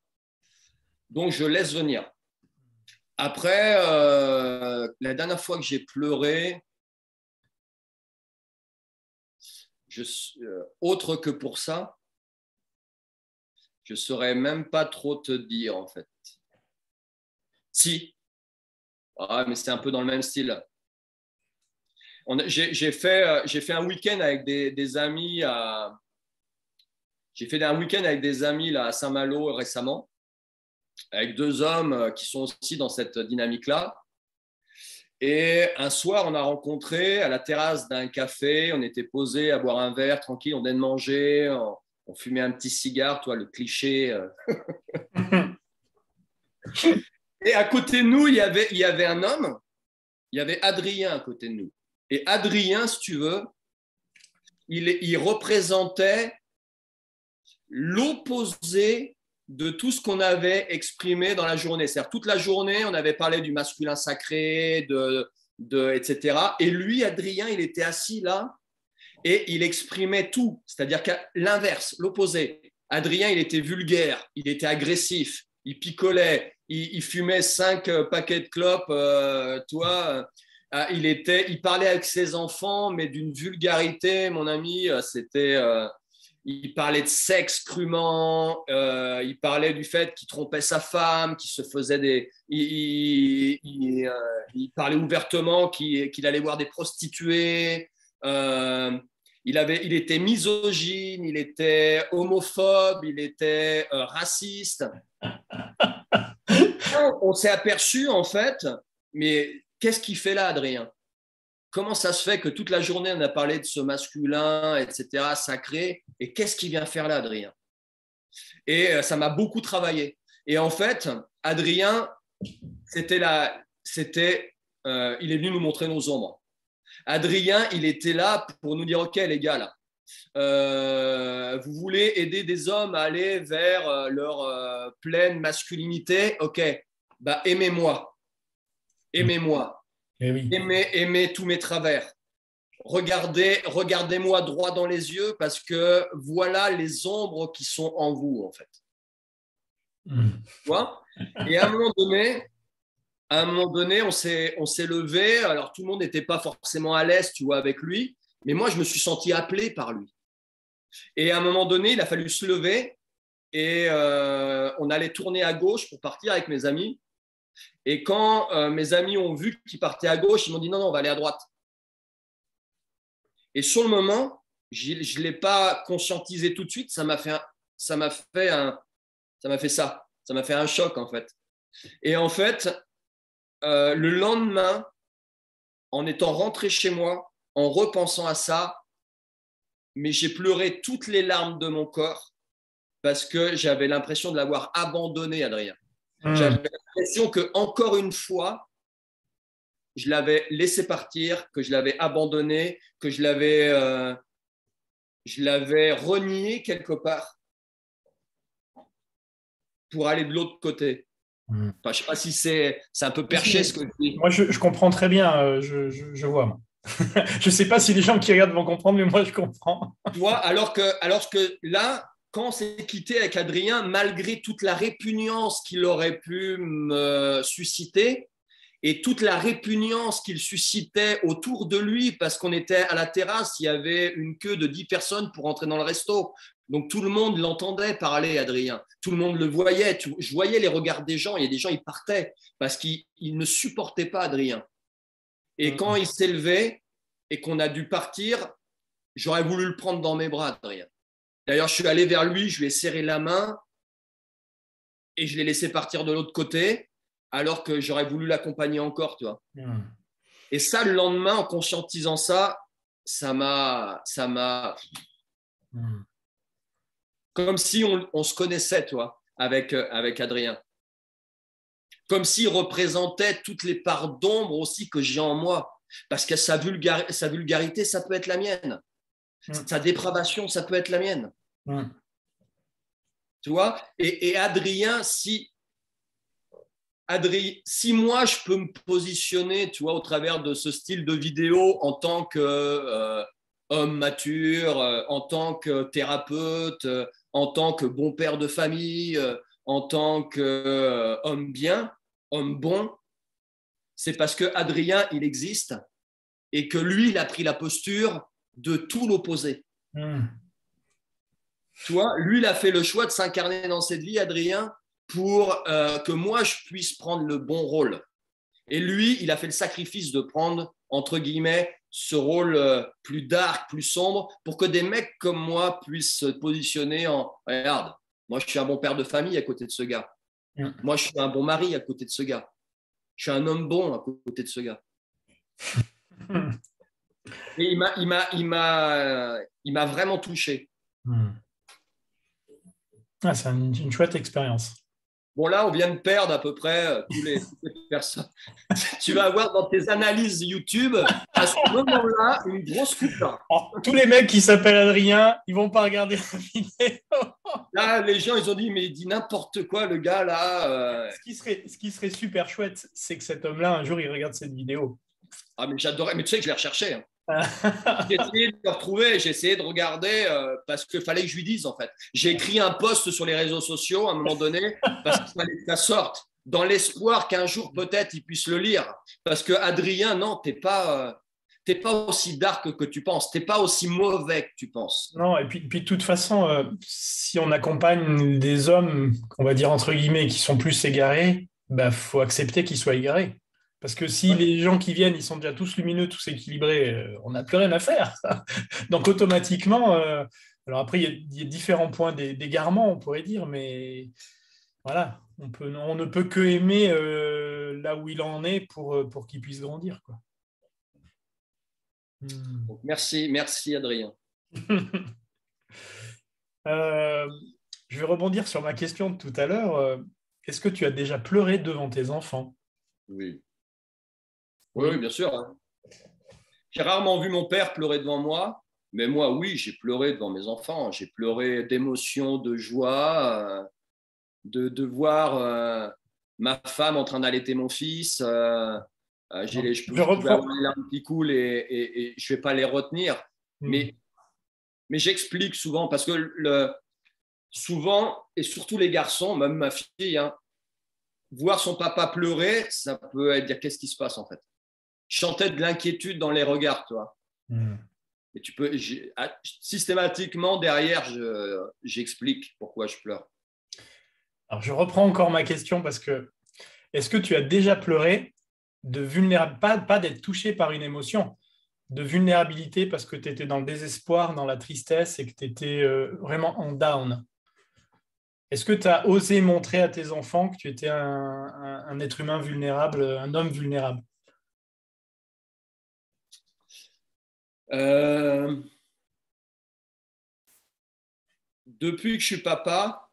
Donc, je laisse venir. Après, la dernière fois que j'ai pleuré, autre que pour ça, je ne saurais même pas trop te dire, en fait. Si. Ah, mais c'est un peu dans le même style. J'ai fait un week-end avec des amis j'ai fait un week-end avec des amis là, à Saint-Malo récemment, avec deux hommes qui sont aussi dans cette dynamique-là. Et un soir, on a rencontré à la terrasse d'un café, on était posé à boire un verre tranquille, on venait de manger, on fumait un petit cigare, toi, le cliché. Et à côté de nous, il y avait un homme, il y avait Adrien à côté de nous. Et Adrien, si tu veux, il représentait l'opposé de tout ce qu'on avait exprimé dans la journée. C'est-à-dire, toute la journée, on avait parlé du masculin sacré, etc. Et lui, Adrien, il était assis là et il exprimait tout. C'est-à-dire qu'à l'inverse, l'opposé. Adrien, il était vulgaire, il était agressif, il picolait, il fumait 5 paquets de clopes, il parlait avec ses enfants, mais d'une vulgarité, mon ami, c'était... il parlait de sexe crûment, il parlait du fait qu'il trompait sa femme, qu'il se faisait des... Il parlait ouvertement qu'il allait voir des prostituées. Il était misogyne, il était homophobe, il était raciste. On s'est aperçu, en fait, mais qu'est-ce qu'il fait là, Adrien? Comment ça se fait que toute la journée, on a parlé de ce masculin, etc., sacré, et qu'est-ce qu'il vient faire là, Adrien? Et ça m'a beaucoup travaillé. Et en fait, Adrien, il est venu nous montrer nos ombres. Adrien, il était là pour nous dire, OK, les gars, là, vous voulez aider des hommes à aller vers leur pleine masculinité? OK, bah, aimez-moi. Aimez-moi. Oui. Aimez tous mes travers. Regardez-moi droit dans les yeux parce que voilà les ombres qui sont en vous, en fait. Tu vois? Et à un moment donné, on s'est levé. Alors, tout le monde n'était pas forcément à l'aise, tu vois, avec lui. Mais moi, je me suis senti appelé par lui. Et à un moment donné, il a fallu se lever et on allait tourner à gauche pour partir avec mes amis. Et quand mes amis ont vu qu'il partait à gauche, ils m'ont dit non, on va aller à droite. Et sur le moment, je ne l'ai pas conscientisé tout de suite. Ça m'a fait un choc, en fait. Et en fait, le lendemain, en étant rentré chez moi, en repensant à ça, mais j'ai pleuré toutes les larmes de mon corps parce que j'avais l'impression de l'avoir abandonné, Adrien. J'avais l'impression que, encore une fois, je l'avais laissé partir, que je l'avais abandonné, que je l'avais renié quelque part pour aller de l'autre côté. Enfin, je ne sais pas si c'est un peu perché ce que je dis. Moi, je comprends très bien, je vois. Je ne sais pas si les gens qui regardent vont comprendre, mais moi, je comprends. Tu vois, alors que là, quand on s'est quitté avec Adrien, malgré toute la répugnance qu'il aurait pu me susciter et toute la répugnance qu'il suscitait autour de lui, parce qu'on était à la terrasse, il y avait une queue de 10 personnes pour entrer dans le resto. Donc tout le monde l'entendait parler, Adrien. Tout le monde le voyait. Je voyais les regards des gens. Il y a des gens, ils partaient parce qu'ils ne supportaient pas Adrien. Et quand il s'est levé et qu'on a dû partir, j'aurais voulu le prendre dans mes bras, Adrien. D'ailleurs, je suis allé vers lui, je lui ai serré la main et je l'ai laissé partir de l'autre côté. alors que j'aurais voulu l'accompagner encore, tu vois. Hmm. Et ça, le lendemain, en conscientisant ça, ça m'a comme si on se connaissait, toi, avec Adrien. Comme s'il représentait toutes les parts d'ombre aussi que j'ai en moi. Parce que sa vulgarité, ça peut être la mienne. Sa dépravation, ça peut être la mienne. Tu vois, et Adrien, si moi, je peux me positionner, tu vois, au travers de ce style de vidéo en tant que homme mature, en tant que thérapeute, en tant que bon père de famille, en tant qu'homme bien, homme bon, c'est parce que Adrien, il existe et que lui, il a pris la posture de tout l'opposé. Tu vois, lui, il a fait le choix de s'incarner dans cette vie, Adrien, pour que moi, je puisse prendre le bon rôle. Et lui, il a fait le sacrifice de prendre, entre guillemets, ce rôle plus dark, plus sombre, pour que des mecs comme moi puissent se positionner en « Regarde, moi, je suis un bon père de famille à côté de ce gars. Moi, je suis un bon mari à côté de ce gars. Je suis un homme bon à côté de ce gars. » Et il m'a vraiment touché. Ah, c'est une chouette expérience. Bon, là, on vient de perdre à peu près toutes les personnes. Tu vas avoir dans tes analyses YouTube, à ce moment-là, une grosse coupe. Alors, tous les mecs qui s'appellent Adrien, ils vont pas regarder la vidéo. Là, les gens, ils ont dit, mais il dit n'importe quoi, le gars, là. Ce qui serait super chouette, c'est que cet homme-là, un jour, il regarde cette vidéo. Ah, mais j'adorais. Mais tu sais que je l'ai recherché. Hein. J'ai essayé de le retrouver, j'ai essayé de regarder parce qu'il fallait que je lui dise, en fait. J'ai écrit un post sur les réseaux sociaux à un moment donné parce qu'il fallait que ça sorte, dans l'espoir qu'un jour, peut-être, il puisse le lire. Parce que Adrien, non, t'es pas aussi dark que tu penses. T'es pas aussi mauvais que tu penses. Non, et puis de toute façon, si on accompagne des hommes, on va dire entre guillemets, qui sont plus égarés, bah, faut accepter qu'ils soient égarés. Parce que si les gens qui viennent, ils sont déjà tous lumineux, tous équilibrés, on n'a plus rien à faire. Donc automatiquement, alors après, il y a différents points d'égarement, on pourrait dire, mais voilà, on ne peut que aimer là où il en est pour qu'il puisse grandir, quoi. Donc, merci Adrien. Je vais rebondir sur ma question de tout à l'heure. Est-ce que tu as déjà pleuré devant tes enfants? Oui. Oui, bien sûr. Hein. J'ai rarement vu mon père pleurer devant moi, mais moi, oui, j'ai pleuré devant mes enfants. J'ai pleuré d'émotion, de joie, de voir ma femme en train d'allaiter mon fils. Je pouvais avoir les larmes qui coulent et je ne vais pas les retenir. Mais j'explique souvent parce que souvent, et surtout les garçons, même ma fille, hein, voir son papa pleurer, ça peut être dire qu'est-ce qui se passe en fait. Je sentais de l'inquiétude dans les regards, toi. Et tu peux systématiquement derrière, j'explique pourquoi je pleure. Alors je reprends encore ma question parce que est-ce que tu as déjà pleuré de vulnérabilité, pas d'être touché par une émotion, de vulnérabilité parce que tu étais dans le désespoir, dans la tristesse et que tu étais vraiment en down? Est-ce que tu as osé montrer à tes enfants que tu étais un être humain vulnérable, un homme vulnérable? Depuis que je suis papa,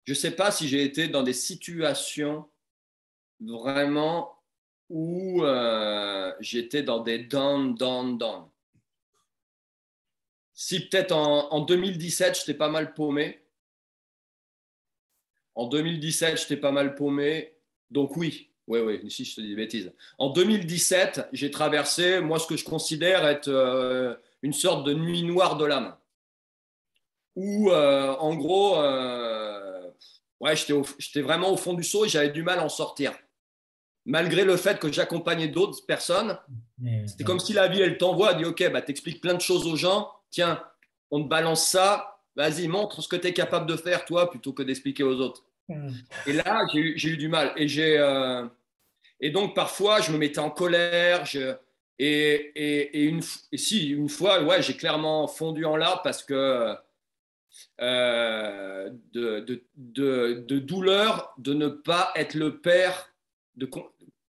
je ne sais pas si j'ai été dans des situations vraiment où j'étais dans des down. Si peut-être en 2017, j'étais pas mal paumé. En 2017, j'étais pas mal paumé. Donc oui, ici je te dis des bêtises. En 2017, j'ai traversé, moi, ce que je considère être une sorte de nuit noire de l'âme. Où, en gros, j'étais vraiment au fond du seau et j'avais du mal à en sortir. Malgré le fait que j'accompagnais d'autres personnes, c'était comme si la vie, elle t'envoie, elle dit « Ok, bah, t'expliques plein de choses aux gens. Tiens, on te balance ça. Vas-y, montre ce que tu es capable de faire, toi, plutôt que d'expliquer aux autres. » Et là, j'ai eu du mal. Et donc, parfois, je me mettais en colère. Une fois, ouais, j'ai clairement fondu en larmes parce que de douleur de ne pas être le père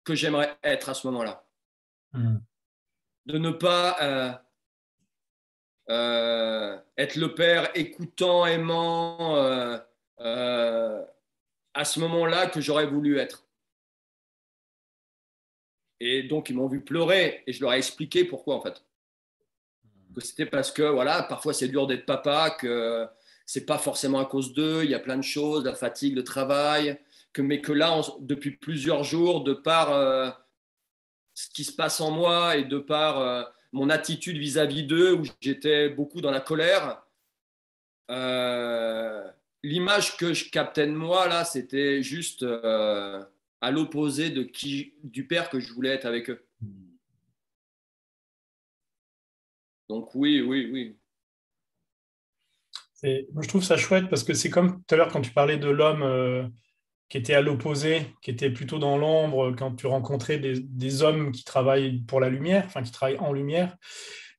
que j'aimerais être à ce moment-là. De ne pas être le père écoutant, aimant à ce moment-là que j'aurais voulu être. Et donc, ils m'ont vu pleurer et je leur ai expliqué pourquoi, en fait. Que c'était parce que, voilà, parfois c'est dur d'être papa, que c'est pas forcément à cause d'eux, il y a plein de choses, la fatigue, le travail, mais que là, depuis plusieurs jours, de par ce qui se passe en moi et de par mon attitude vis-à-vis d'eux, où j'étais beaucoup dans la colère, l'image que je captais de moi, là, c'était juste à l'opposé du père que je voulais être avec eux. Donc oui, oui, oui. Moi, je trouve ça chouette parce que c'est comme tout à l'heure quand tu parlais de l'homme qui était à l'opposé, qui était plutôt dans l'ombre, quand tu rencontrais des hommes qui travaillent pour la lumière, enfin qui travaillent en lumière.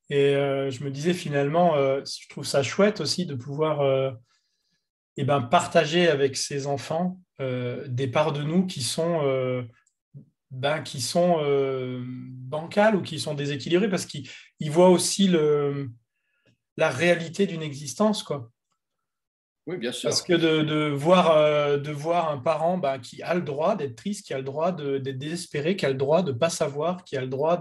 Et je me disais finalement, je trouve ça chouette aussi de pouvoir partager avec ses enfants des parts de nous qui sont bancales ou qui sont déséquilibrées parce qu'ils voient aussi la réalité d'une existence, quoi. Oui, bien Parce sûr. que de voir un parent qui a le droit d'être triste, qui a le droit d'être désespéré, qui a le droit de ne pas savoir, qui a le droit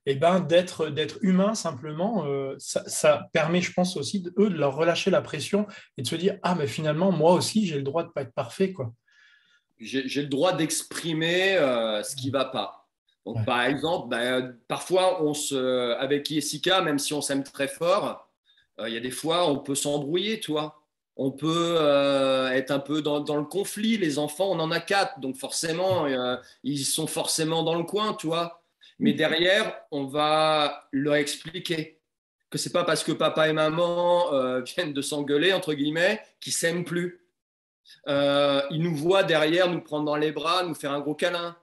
d'être humain simplement, ça permet, je pense aussi, eux, de leur relâcher la pression et de se dire, ah, mais finalement, moi aussi, j'ai le droit de ne pas être parfait, quoi. J'ai le droit d'exprimer ce qui ne va pas. Donc, Ouais. par exemple, parfois, avec Jessica, même si on s'aime très fort, il y a des fois, on peut s'embrouiller, toi. On peut être un peu dans le conflit. Les enfants, on en a 4, donc forcément, ils sont forcément dans le coin, tu vois. Mais derrière, on va leur expliquer que c'est pas parce que papa et maman viennent de s'engueuler, entre guillemets, qu'ils s'aiment plus. Ils nous voient derrière, nous prendre dans les bras, nous faire un gros câlin.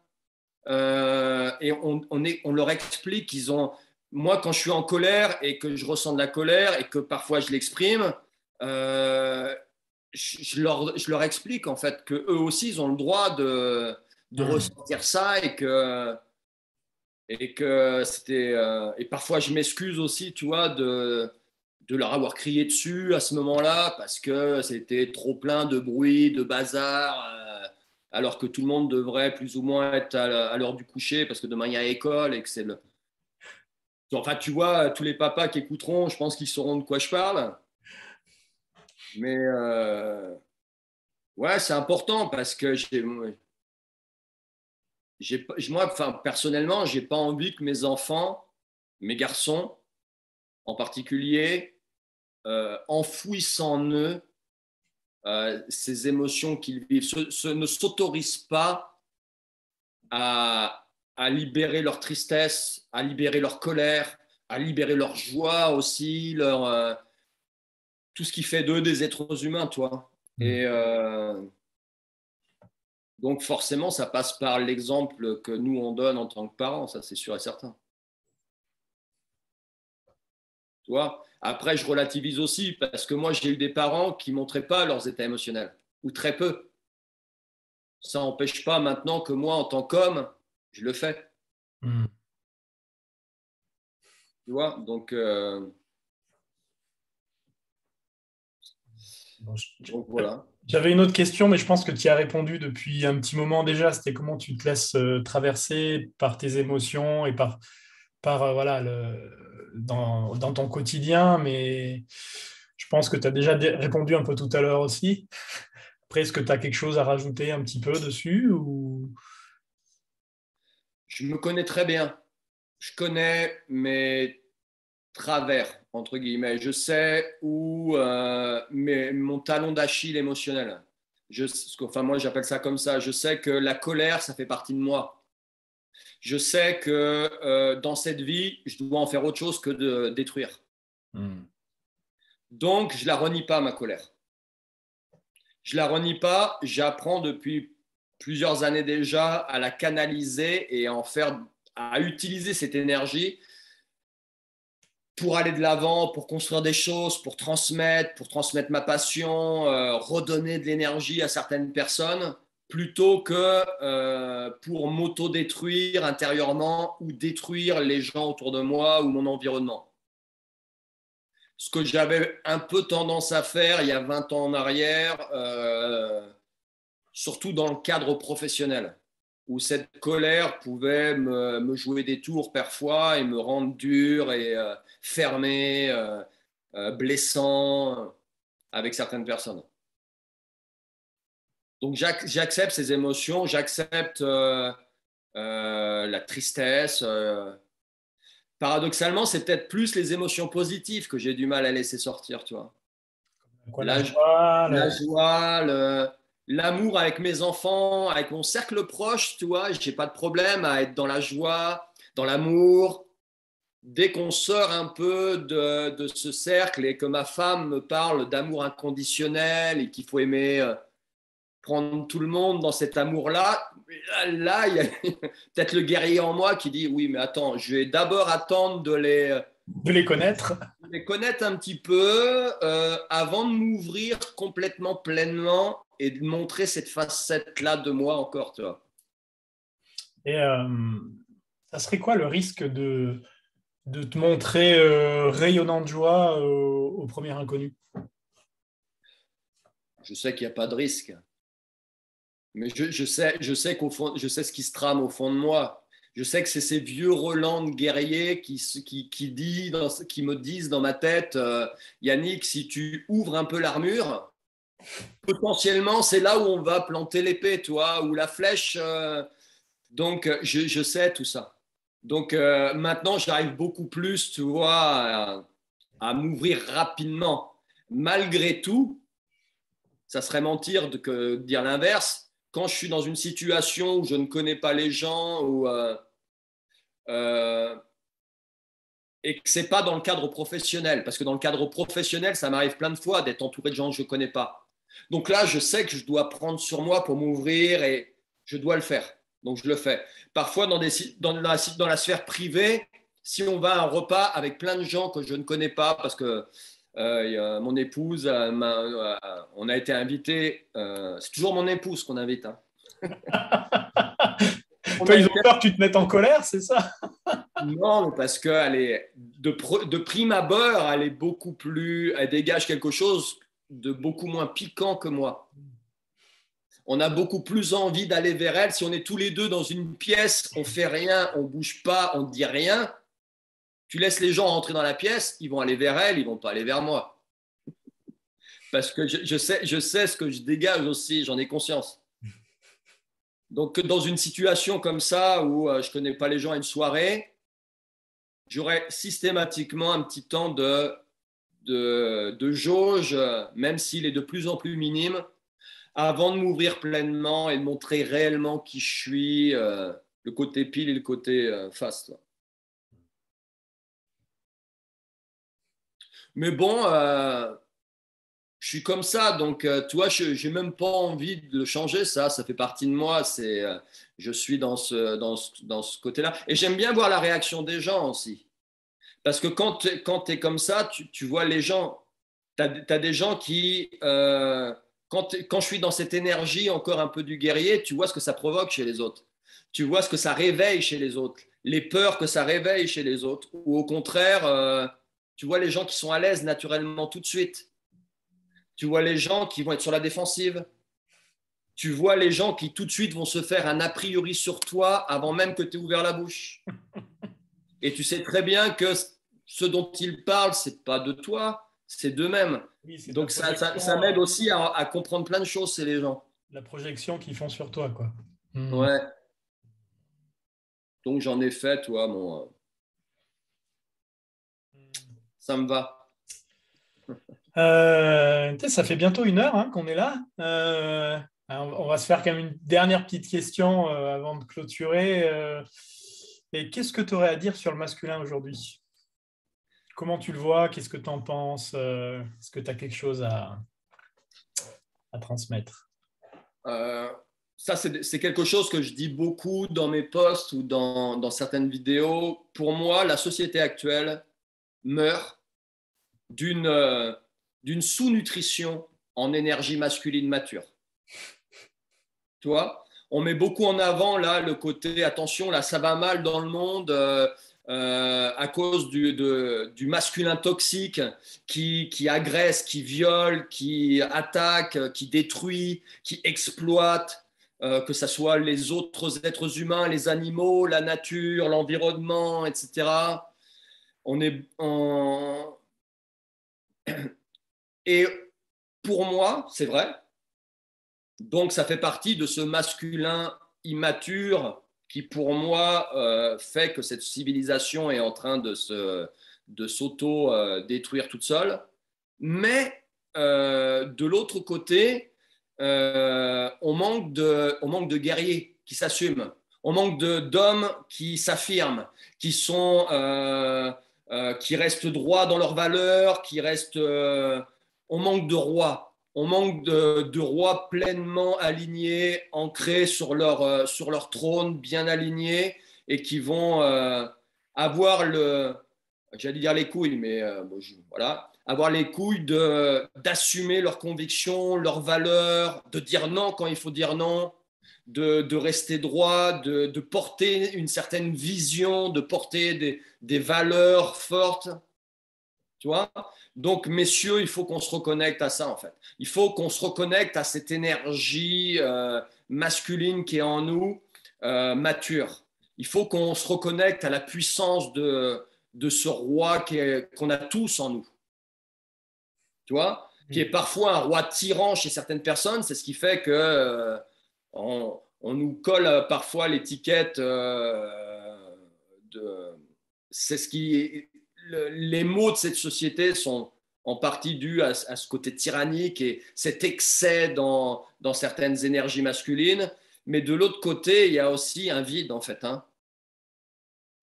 Et on leur explique qu'ils ont. Moi, quand je suis en colère et que je ressens de la colère et que parfois je l'exprime, je leur explique en fait que eux aussi ils ont le droit de ressentir ça et que c'était. Et parfois je m'excuse aussi, tu vois, de leur avoir crié dessus à ce moment-là parce que c'était trop plein de bruit, de bazar, alors que tout le monde devrait plus ou moins être à l'heure du coucher parce que demain il y a école et que c'est le. Enfin, tu vois, tous les papas qui écouteront, je pense qu'ils sauront de quoi je parle. Mais ouais, c'est important parce que moi, enfin, personnellement, j'ai pas envie que mes enfants, mes garçons en particulier, enfouissent en eux ces émotions qu'ils vivent, ne s'autorisent pas à libérer leur tristesse, à libérer leur colère, à libérer leur joie aussi, tout ce qui fait d'eux des êtres humains, toi. Et donc forcément, ça passe par l'exemple que nous, on donne en tant que parents, ça c'est sûr et certain. Tu vois. Après, je relativise aussi parce que moi, j'ai eu des parents qui ne montraient pas leurs états émotionnels, ou très peu. Ça n'empêche pas maintenant que moi, en tant qu'homme, je le fais. Mm. Tu vois, donc Bon, voilà. j'avais une autre question, mais je pense que tu y as répondu depuis un petit moment déjà. C'était comment tu te laisses traverser par tes émotions et voilà, dans ton quotidien. Mais je pense que tu as déjà répondu un peu tout à l'heure aussi. Après, est-ce que tu as quelque chose à rajouter un petit peu dessus ou... Je me connais très bien. Je connais mes travers, entre guillemets. Je sais où mon talon d'Achille émotionnel. Enfin, moi, j'appelle ça comme ça. Je sais que la colère, ça fait partie de moi. Je sais que dans cette vie, je dois en faire autre chose que de détruire. Hmm. Donc, je la renie pas, ma colère. Je la renie pas. J'apprends depuis plusieurs années déjà à la canaliser et à utiliser cette énergie pour aller de l'avant, pour construire des choses, pour transmettre ma passion, redonner de l'énergie à certaines personnes, plutôt que pour m'auto-détruire intérieurement ou détruire les gens autour de moi ou mon environnement. Ce que j'avais un peu tendance à faire il y a 20 ans en arrière, surtout dans le cadre professionnel, où cette colère pouvait me jouer des tours parfois et me rendre dur et fermé, blessant avec certaines personnes. Donc j'accepte ces émotions, j'accepte la tristesse. Paradoxalement, c'est peut-être plus les émotions positives que j'ai du mal à laisser sortir, tu vois. Quoi, la joie, La joie, l'amour avec mes enfants, avec mon cercle proche, tu vois, j'ai pas de problème à être dans la joie, dans l'amour. Dès qu'on sort un peu de ce cercle et que ma femme me parle d'amour inconditionnel et qu'il faut aimer prendre tout le monde dans cet amour-là, là, il y a peut-être le guerrier en moi qui dit oui, mais attends, je vais d'abord attendre de les connaître. de les connaître un petit peu avant de m'ouvrir complètement pleinement et de montrer cette facette-là de moi encore, tu vois. Et ça serait quoi le risque de te montrer rayonnant de joie au premier inconnu? Je sais qu'il n'y a pas de risque, mais je sais qu'au fond, je sais ce qui se trame au fond de moi. Je sais que c'est ces vieux Roland de guerrier qui me disent dans ma tête, Yannick, si tu ouvres un peu l'armure, potentiellement, c'est là où on va planter l'épée, toi, ou la flèche. Donc, je sais tout ça. Donc, maintenant, j'arrive beaucoup plus, tu vois, à m'ouvrir rapidement. Malgré tout, ça serait mentir de dire l'inverse. Quand je suis dans une situation où je ne connais pas les gens euh, et que ce n'est pas dans le cadre professionnel, parce que dans le cadre professionnel, ça m'arrive plein de fois d'être entouré de gens que je ne connais pas. Donc là, je sais que je dois prendre sur moi pour m'ouvrir et je dois le faire. Donc je le fais. Parfois, dans la sphère privée, si on va à un repas avec plein de gens que je ne connais pas, parce que mon épouse, on a été invité, c'est toujours mon épouse qu'on invite. Hein. Toi, ils ont peur que tu te mettes en colère, c'est ça? Non, parce qu'elle est de prime abord, elle est beaucoup plus, elle dégage quelque chose de beaucoup moins piquant que moi. On a beaucoup plus envie d'aller vers elle. Si on est tous les deux dans une pièce, on fait rien, on bouge pas, on ne dit rien. Tu laisses les gens rentrer dans la pièce, ils vont aller vers elle, ils vont pas aller vers moi. Parce que je sais ce que je dégage aussi, j'en ai conscience. Donc, dans une situation comme ça où je ne connais pas les gens à une soirée, j'aurai systématiquement un petit temps de jauge, même s'il est de plus en plus minime, avant de m'ouvrir pleinement et de montrer réellement qui je suis, le côté pile et le côté face. Toi. Mais bon, je suis comme ça, donc tu vois, je n'ai même pas envie de le changer, ça fait partie de moi, je suis dans ce côté-là. Et j'aime bien voir la réaction des gens aussi. Parce que quand tu es comme ça, tu vois les gens, tu as des gens qui, quand je suis dans cette énergie encore un peu du guerrier, tu vois ce que ça provoque chez les autres. Tu vois ce que ça réveille chez les autres, les peurs que ça réveille chez les autres. Ou au contraire, tu vois les gens qui sont à l'aise naturellement tout de suite. Tu vois les gens qui vont être sur la défensive. Tu vois les gens qui tout de suite vont se faire un a priori sur toi avant même que tu aies ouvert la bouche. Et tu sais très bien que ce dont ils parlent, ce n'est pas de toi, c'est d'eux-mêmes. Oui, c'est Donc ça m'aide aussi à comprendre plein de choses, c'est les gens. la projection qu'ils font sur toi, quoi. Hmm. Ouais. Donc j'en ai fait, toi, ça me va. Ça fait bientôt 1 heure hein, qu'on est là. On va se faire quand même une dernière petite question avant de clôturer. Et qu'est-ce que tu aurais à dire sur le masculin aujourd'hui? Comment tu le vois? Qu'est-ce que tu en penses? Est-ce que tu as quelque chose à transmettre? Euh, Ça, c'est quelque chose que je dis beaucoup dans mes posts ou dans certaines vidéos. Pour moi, la société actuelle, meurt d'une sous-nutrition en énergie masculine mature. Tu vois, on met beaucoup en avant là le côté attention, là ça va mal dans le monde à cause du masculin toxique qui agresse, qui viole, qui attaque, qui détruit, qui exploite, que ce soit les autres êtres humains, les animaux, la nature, l'environnement, etc. On est en... Et pour moi, c'est vrai. Donc, ça fait partie de ce masculin immature qui, pour moi, fait que cette civilisation est en train de s'auto-détruire toute seule. Mais de l'autre côté, on manque de guerriers qui s'assument. On manque d'hommes qui s'affirment, qui restent droits dans leurs valeurs, on manque de rois. On manque de rois pleinement alignés, ancrés sur leur trône, bien alignés, et qui vont avoir j'allais dire les couilles, mais voilà, avoir les couilles d'assumer leurs convictions, leurs valeurs, de dire non quand il faut dire non, de rester droit, de porter une certaine vision, de porter des valeurs fortes, tu vois. Donc, messieurs, il faut qu'on se reconnecte à ça, en fait. Il faut qu'on se reconnecte à cette énergie masculine qui est en nous, mature. Il faut qu'on se reconnecte à la puissance de ce roi qu'on a tous en nous. Tu vois, qui est parfois un roi tyran chez certaines personnes. C'est ce qui fait que on nous colle parfois l'étiquette c'est ce qui les maux de cette société sont en partie dus à ce côté tyrannique et cet excès dans certaines énergies masculines. Mais de l'autre côté, il y a aussi un vide, en fait. Hein.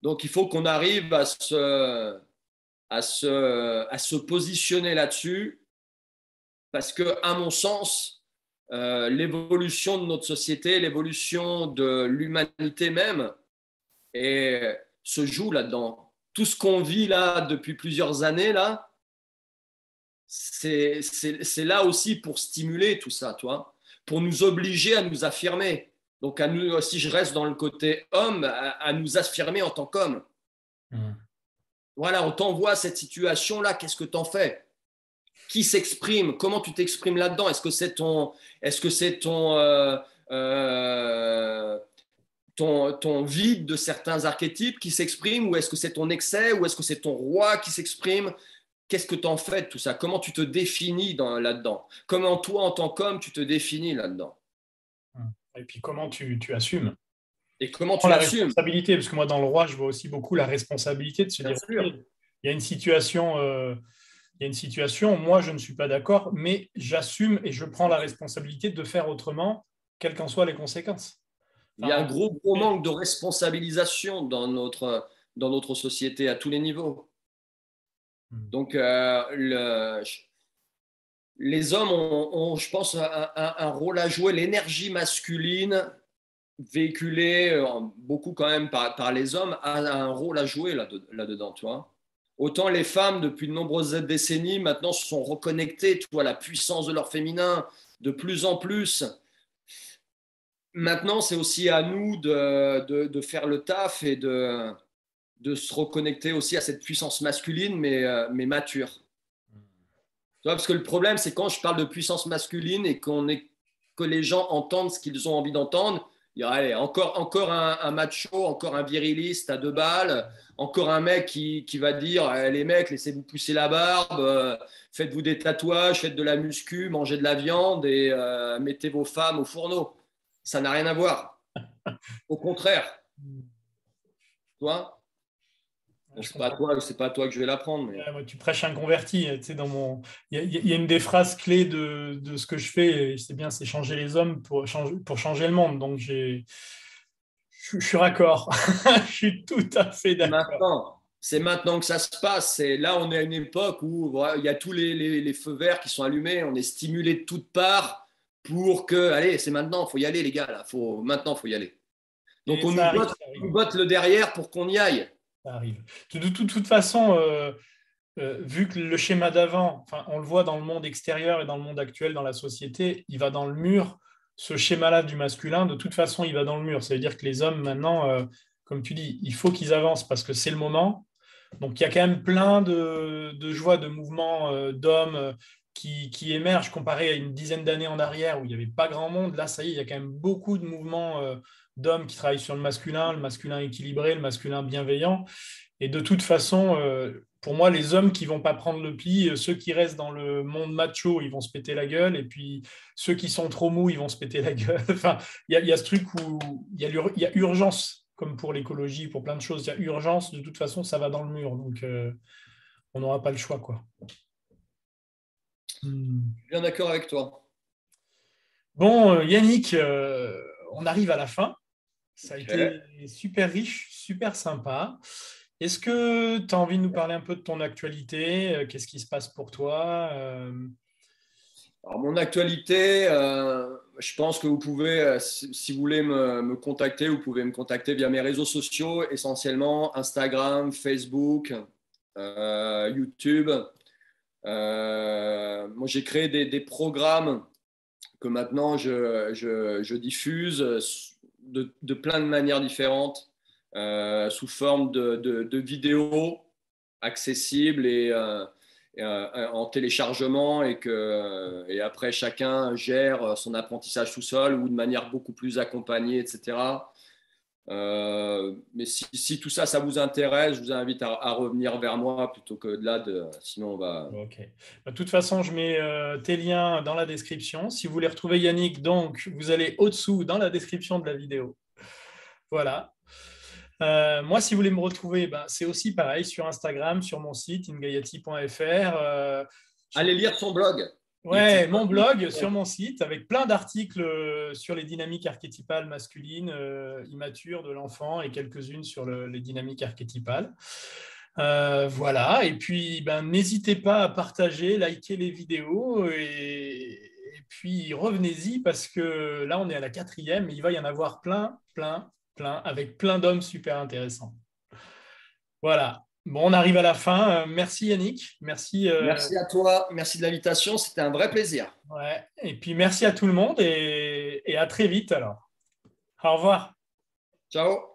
Donc, il faut qu'on arrive à se positionner là-dessus parce que, à mon sens, l'évolution de notre société, l'évolution de l'humanité même, se joue là-dedans. Tout ce qu'on vit là depuis plusieurs années, là, c'est là aussi pour stimuler tout ça, toi, pour nous obliger à nous affirmer. Donc, si je reste dans le côté homme, à nous affirmer en tant qu'homme. Voilà, on t'envoie cette situation-là, qu'est-ce que t'en fais? Qui s'exprime? Comment tu t'exprimes là-dedans? Est-ce que c'est ton vide de certains archétypes qui s'exprime, ou est-ce que c'est ton excès, ou est-ce que c'est ton roi qui s'exprime? Qu'est-ce que tu en fais de tout ça? Comment tu te définis là-dedans? Comment toi, en tant qu'homme, tu te définis là-dedans? Et puis comment tu assumes? Et comment tu La l'assumes? responsabilité, parce que moi, dans le roi, je vois aussi beaucoup la responsabilité de se Bien dire, sûr. okay, il y a une situation, moi, je ne suis pas d'accord, mais j'assume et je prends la responsabilité de faire autrement, quelles qu'en soient les conséquences. Il y a un gros manque de responsabilisation dans notre société à tous les niveaux. Donc, les hommes ont, je pense, un rôle à jouer. L'énergie masculine véhiculée beaucoup quand même par les hommes a un rôle à jouer là-dedans, tu vois. Autant les femmes, depuis de nombreuses décennies, maintenant se sont reconnectées, tu vois, à la puissance de leur féminin de plus en plus. Maintenant, c'est aussi à nous de faire le taf et de se reconnecter aussi à cette puissance masculine, mais mature. Tu vois, parce que le problème, c'est quand je parle de puissance masculine et que les gens entendent ce qu'ils ont envie d'entendre, il y a allez, encore un macho, encore un viriliste à 2 balles, encore un mec qui va dire les mecs, laissez-vous pousser la barbe, faites-vous des tatouages, faites de la muscu, mangez de la viande et mettez vos femmes au fourneau. Ça n'a rien à voir. Au contraire. Tu vois? C'est pas à toi que je vais l'apprendre. Mais... Ouais, tu prêches un converti. Tu sais, il y a une des phrases clés de ce que je fais, et c'est bien, c'est changer les hommes pour changer le monde. Donc, je suis raccord. Je suis tout à fait d'accord. C'est maintenant que ça se passe. Là, on est à une époque où voilà, il y a tous les feux verts qui sont allumés. On est stimulé de toutes parts pour que, allez, c'est maintenant, il faut y aller, les gars. Là. Maintenant, il faut y aller. Donc, on nous botte le derrière pour qu'on y aille. Ça arrive. De toute façon, vu que le schéma d'avant, enfin, on le voit dans le monde extérieur et dans le monde actuel, dans la société, il va dans le mur. Ce schéma-là du masculin, de toute façon, il va dans le mur. Ça veut dire que les hommes, maintenant, comme tu dis, il faut qu'ils avancent parce que c'est le moment. Donc, il y a quand même plein de joies, de mouvements d'hommes qui émergent comparé à une dizaine d'années en arrière où il n'y avait pas grand monde. Là, ça y est, il y a quand même beaucoup de mouvements d'hommes qui travaillent sur le masculin équilibré, le masculin bienveillant. Et de toute façon, pour moi, les hommes qui vont pas prendre le pli, ceux qui restent dans le monde macho, ils vont se péter la gueule. Et puis ceux qui sont trop mous, ils vont se péter la gueule. Enfin, il y a ce truc où il y a urgence, comme pour l'écologie, pour plein de choses. Il y a urgence. De toute façon, ça va dans le mur. Donc, on n'aura pas le choix, quoi. Hmm. Je suis bien d'accord avec toi. Bon, Yannick, on arrive à la fin. Ça a Ok. été super riche, super sympa. Est-ce que tu as envie de nous parler un peu de ton actualité? Qu'est-ce qui se passe pour toi? Alors, mon actualité, je pense que vous pouvez, si vous voulez me contacter, vous pouvez me contacter via mes réseaux sociaux, essentiellement Instagram, Facebook, YouTube. Moi, j'ai créé des programmes que maintenant je diffuse de plein de manières différentes, sous forme de vidéos accessibles et en téléchargement, et après chacun gère son apprentissage tout seul ou de manière beaucoup plus accompagnée, etc. Mais si tout ça, ça vous intéresse, je vous invite à revenir vers moi plutôt que de là, sinon on va. Ok. De toute façon, je mets tes liens dans la description. Si vous voulez retrouver Yannick, donc, vous allez au-dessous dans la description de la vidéo. Voilà. Moi, si vous voulez me retrouver, ben, c'est aussi pareil sur Instagram, sur mon site ingayati.fr. Allez lire son blog. Ouais, mon blog sur mon site avec plein d'articles sur les dynamiques archétypales masculines immatures de l'enfant et quelques-unes sur les dynamiques archétypales. Voilà, et puis ben, n'hésitez pas à partager, liker les vidéos et puis revenez-y parce que là on est à la 4e et il va y en avoir plein, plein, plein avec plein d'hommes super intéressants. Voilà. Bon, on arrive à la fin. Merci Yannick. Merci. Merci à toi, merci de l'invitation, c'était un vrai plaisir. Ouais. Et puis merci à tout le monde et à très vite alors. Au revoir. Ciao.